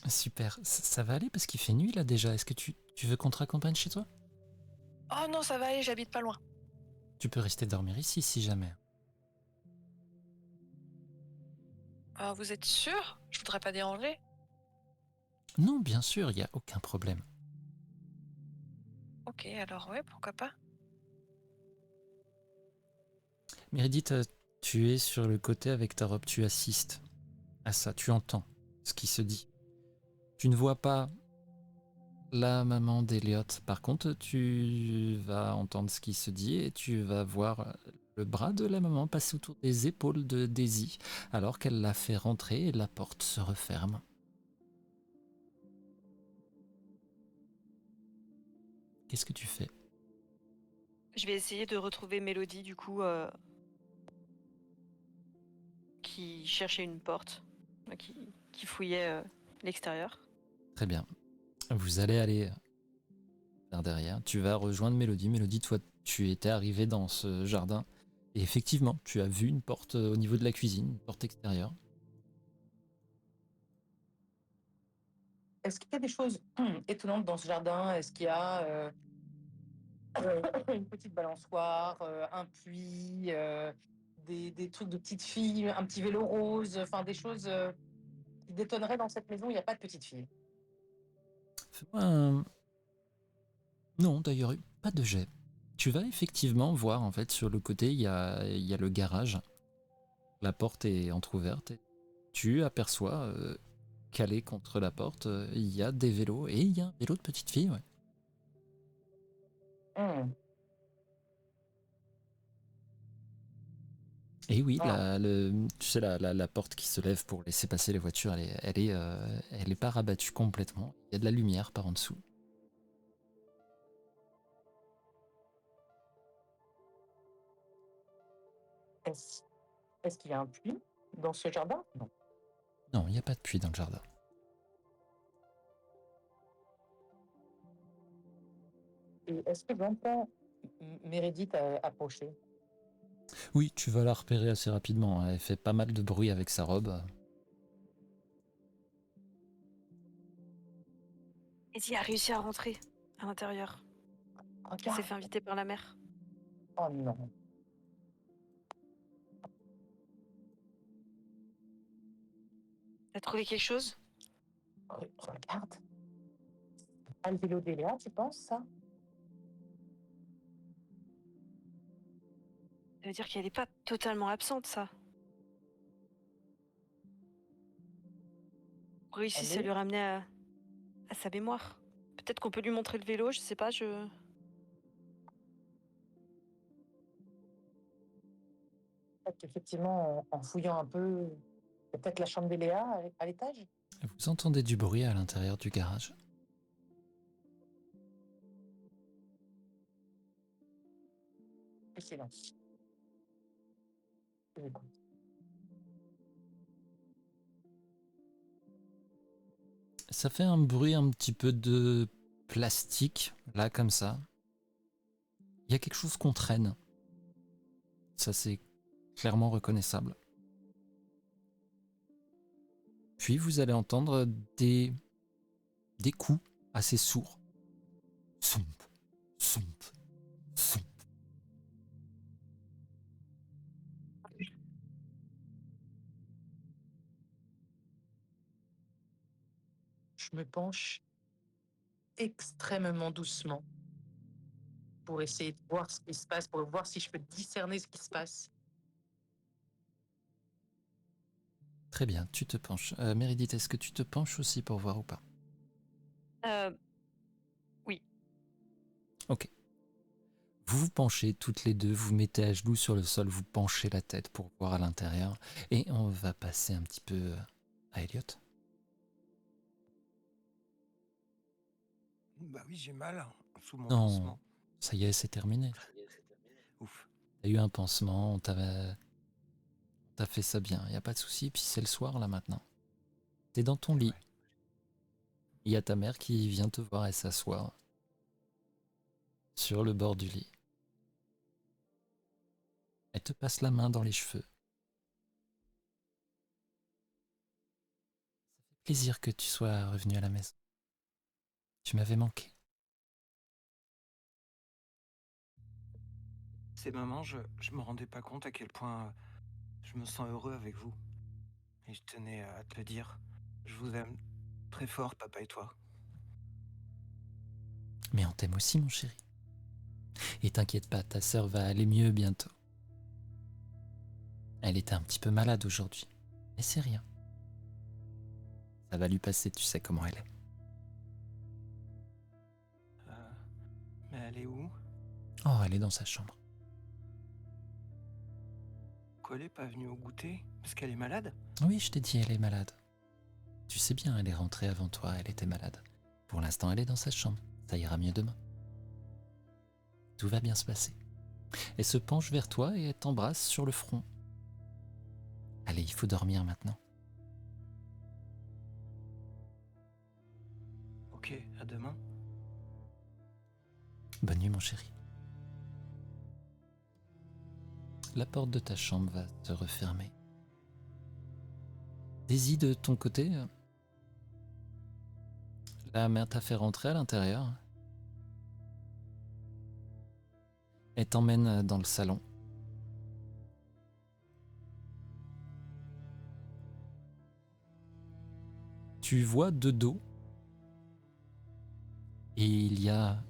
Super, ça va aller parce qu'il fait nuit là déjà. Est-ce que tu veux qu'on te raccompagne chez toi? Oh non, ça va aller, j'habite pas loin. Tu peux rester dormir ici si jamais. Vous êtes sûr? Je voudrais pas déranger. Non, bien sûr, il n'y a aucun problème. Ok, alors ouais, pourquoi pas. Meredith, tu es sur le côté avec ta robe, tu assistes à ça, tu entends ce qui se dit. Tu ne vois pas la maman d'Eliott. Par contre, tu vas entendre ce qui se dit et tu vas voir le bras de la maman passer autour des épaules de Daisy alors qu'elle la fait rentrer et la porte se referme. Qu'est-ce que tu fais? Je vais essayer de retrouver Mélodie du coup, qui cherchait une porte, qui fouillait l'extérieur. Très bien. Vous allez aller vers derrière. Tu vas rejoindre Mélodie. Mélodie, toi, tu étais arrivé dans ce jardin. Et effectivement, tu as vu une porte au niveau de la cuisine, une porte extérieure. Est-ce qu'il y a des choses étonnantes dans ce jardin? Est-ce qu'il y a une petite balançoire, un puits, des trucs de petites filles, un petit vélo rose, enfin des choses qui détonneraient dans cette maison? Il n'y a pas de petite fille. Fais-moi un... Non, d'ailleurs, pas de jet. Tu vas effectivement voir, en fait, sur le côté, il y a le garage. La porte est entr'ouverte. Et tu aperçois, calé contre la porte, il y a des vélos. Et il y a un vélo de petite fille, ouais. Hmm. Et oui, Ah. tu sais, la porte qui se lève pour laisser passer les voitures, elle est pas rabattue complètement. Il y a de la lumière par en dessous. Est-ce est-ce qu'il y a un puits dans ce jardin? Non. Non, il n'y a pas de puits dans le jardin. Et est-ce que j'entends Meredith approcher? Oui, tu vas la repérer assez rapidement, hein. Elle fait pas mal de bruit avec sa robe. Eddie a réussi à rentrer à l'intérieur. Il s'est Regarde. fait inviter par la mère. Oh non. T'as trouvé quelque chose? Regarde. Ah, le vélo d'Eléa, tu penses ça? Ça veut dire qu'elle est pas totalement absente, ça. On Elle réussisse à est? lui ramener à sa mémoire. Peut-être qu'on peut lui montrer le vélo, je sais pas, je... Peut-être qu'effectivement, en fouillant un peu, peut-être la chambre d'Eléa à l'étage? Vous entendez du bruit à l'intérieur du garage. Et silence. Je l'écoute. Ça fait un bruit un petit peu de plastique, là comme ça. Il y a quelque chose qu'on traîne. Ça c'est clairement reconnaissable. Puis vous allez entendre des coups assez sourds. Soump, soump, soump. Je me penche extrêmement doucement pour essayer de voir ce qui se passe, pour voir si je peux discerner ce qui se passe. Très bien, tu te penches. Meredith, est-ce que tu te penches aussi pour voir ou pas? Oui. Ok. Vous vous penchez toutes les deux, vous mettez à genoux sur le sol, vous penchez la tête pour voir à l'intérieur. Et on va passer un petit peu à Elliot. Bah oui, j'ai mal sous mon Non, pansement. ça y est, c'est terminé. Ouf. T'as eu un pansement, t'as fait ça bien, y a pas de souci. Puis c'est le soir là maintenant. T'es dans ton C'est lit. vrai. Il y a ta mère qui vient te voir et s'asseoir sur le bord du lit. Elle te passe la main dans les cheveux. Plaisir que tu sois revenu à la maison. Tu m'avais manqué. Ces moments, je me rendais pas compte à quel point je me sens heureux avec vous. Et je tenais à te le dire. Je vous aime très fort, papa et toi. Mais on t'aime aussi, mon chéri. Et t'inquiète pas, ta sœur va aller mieux bientôt. Elle était un petit peu malade aujourd'hui. Mais c'est rien. Ça va lui passer, tu sais comment elle est. Mais elle est où? Oh, elle est dans sa chambre. Pourquoi elle est pas venue au goûter? Parce qu'elle est malade? Oui, je t'ai dit, elle est malade. Tu sais bien, elle est rentrée avant toi, elle était malade. Pour l'instant, elle est dans sa chambre. Ça ira mieux demain. Tout va bien se passer. Elle se penche vers toi et elle t'embrasse sur le front. Allez, il faut dormir maintenant. Ok, à demain. Bonne nuit, mon chéri. La porte de ta chambre va se refermer. Daisy, de ton côté, la mère t'a fait rentrer à l'intérieur. Elle t'emmène dans le salon. Tu vois de dos. Et il y a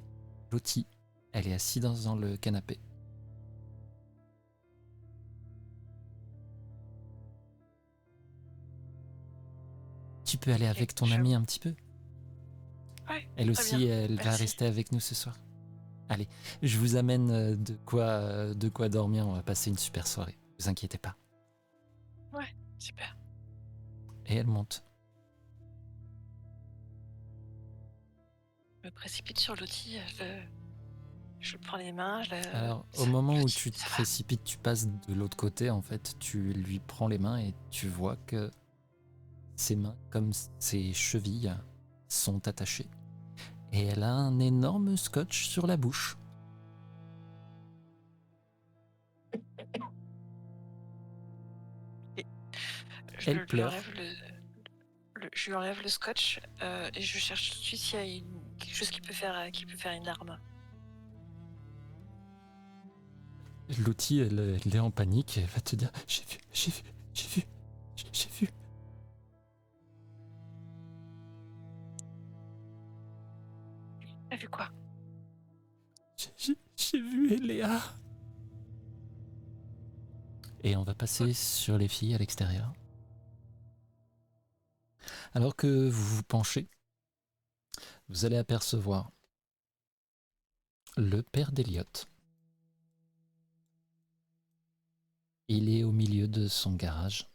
Lottie. Elle est assise dans le canapé. Tu peux aller avec ton amie un petit peu. Ouais, Elle très aussi, bien. elle va Merci. rester avec nous ce soir. Allez, je vous amène de quoi dormir. On va passer une super soirée. Vous inquiétez pas. Ouais, super. Et elle monte. Je me précipite sur l'outil, je le prends les mains, Alors, au moment où dis, tu te ça va. précipites, tu passes de l'autre côté. En fait, tu lui prends les mains et tu vois que ses mains, comme ses chevilles, sont attachées. Et elle a un énorme scotch sur la bouche. Je Elle lui pleure. enlève je lui enlève le scotch et je cherche tout de suite s'il y a quelque chose qui peut faire une arme. Lottie, elle est en panique, elle va te dire j'ai vu. T'as vu quoi? J'ai vu Eléa. Et on va passer sur les filles à l'extérieur. Alors que vous vous penchez, vous allez apercevoir le père d'Eliott. Il est au milieu de son garage.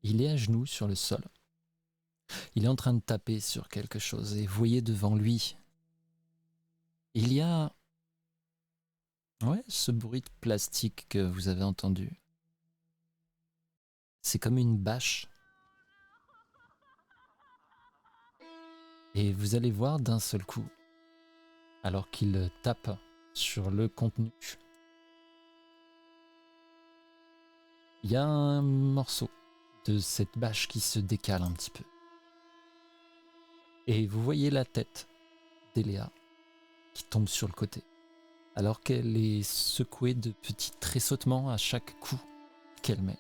Il est à genoux sur le sol. Il est en train de taper sur quelque chose et vous voyez devant lui, il y a ce bruit de plastique que vous avez entendu. C'est comme une bâche. Et vous allez voir d'un seul coup, alors qu'il tape sur le contenu, il y a un morceau de cette bâche qui se décale un petit peu. Et vous voyez la tête d'Eléa qui tombe sur le côté, alors qu'elle est secouée de petits tressautements à chaque coup qu'elle met.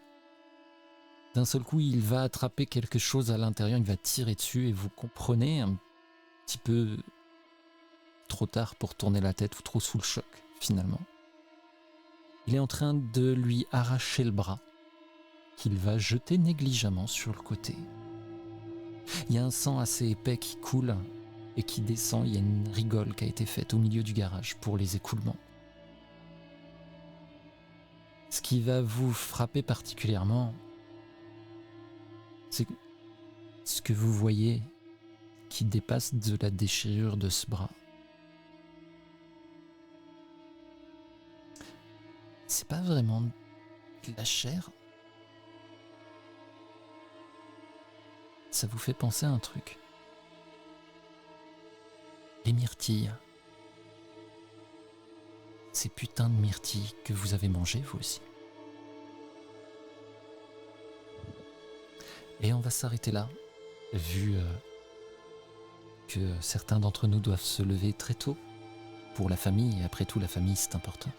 D'un seul coup, il va attraper quelque chose à l'intérieur, il va tirer dessus et vous comprenez un petit peu trop tard pour tourner la tête ou trop sous le choc finalement. Il est en train de lui arracher le bras qu'il va jeter négligemment sur le côté. Il y a un sang assez épais qui coule et qui descend, il y a une rigole qui a été faite au milieu du garage pour les écoulements. Ce qui va vous frapper particulièrement, c'est ce que vous voyez qui dépasse de la déchirure de ce bras. C'est pas vraiment de la chair. Ça vous fait penser à un truc. Les myrtilles. Ces putains de myrtilles que vous avez mangées vous aussi. Et on va s'arrêter là, vu que certains d'entre nous doivent se lever très tôt pour la famille, et après tout la famille c'est important.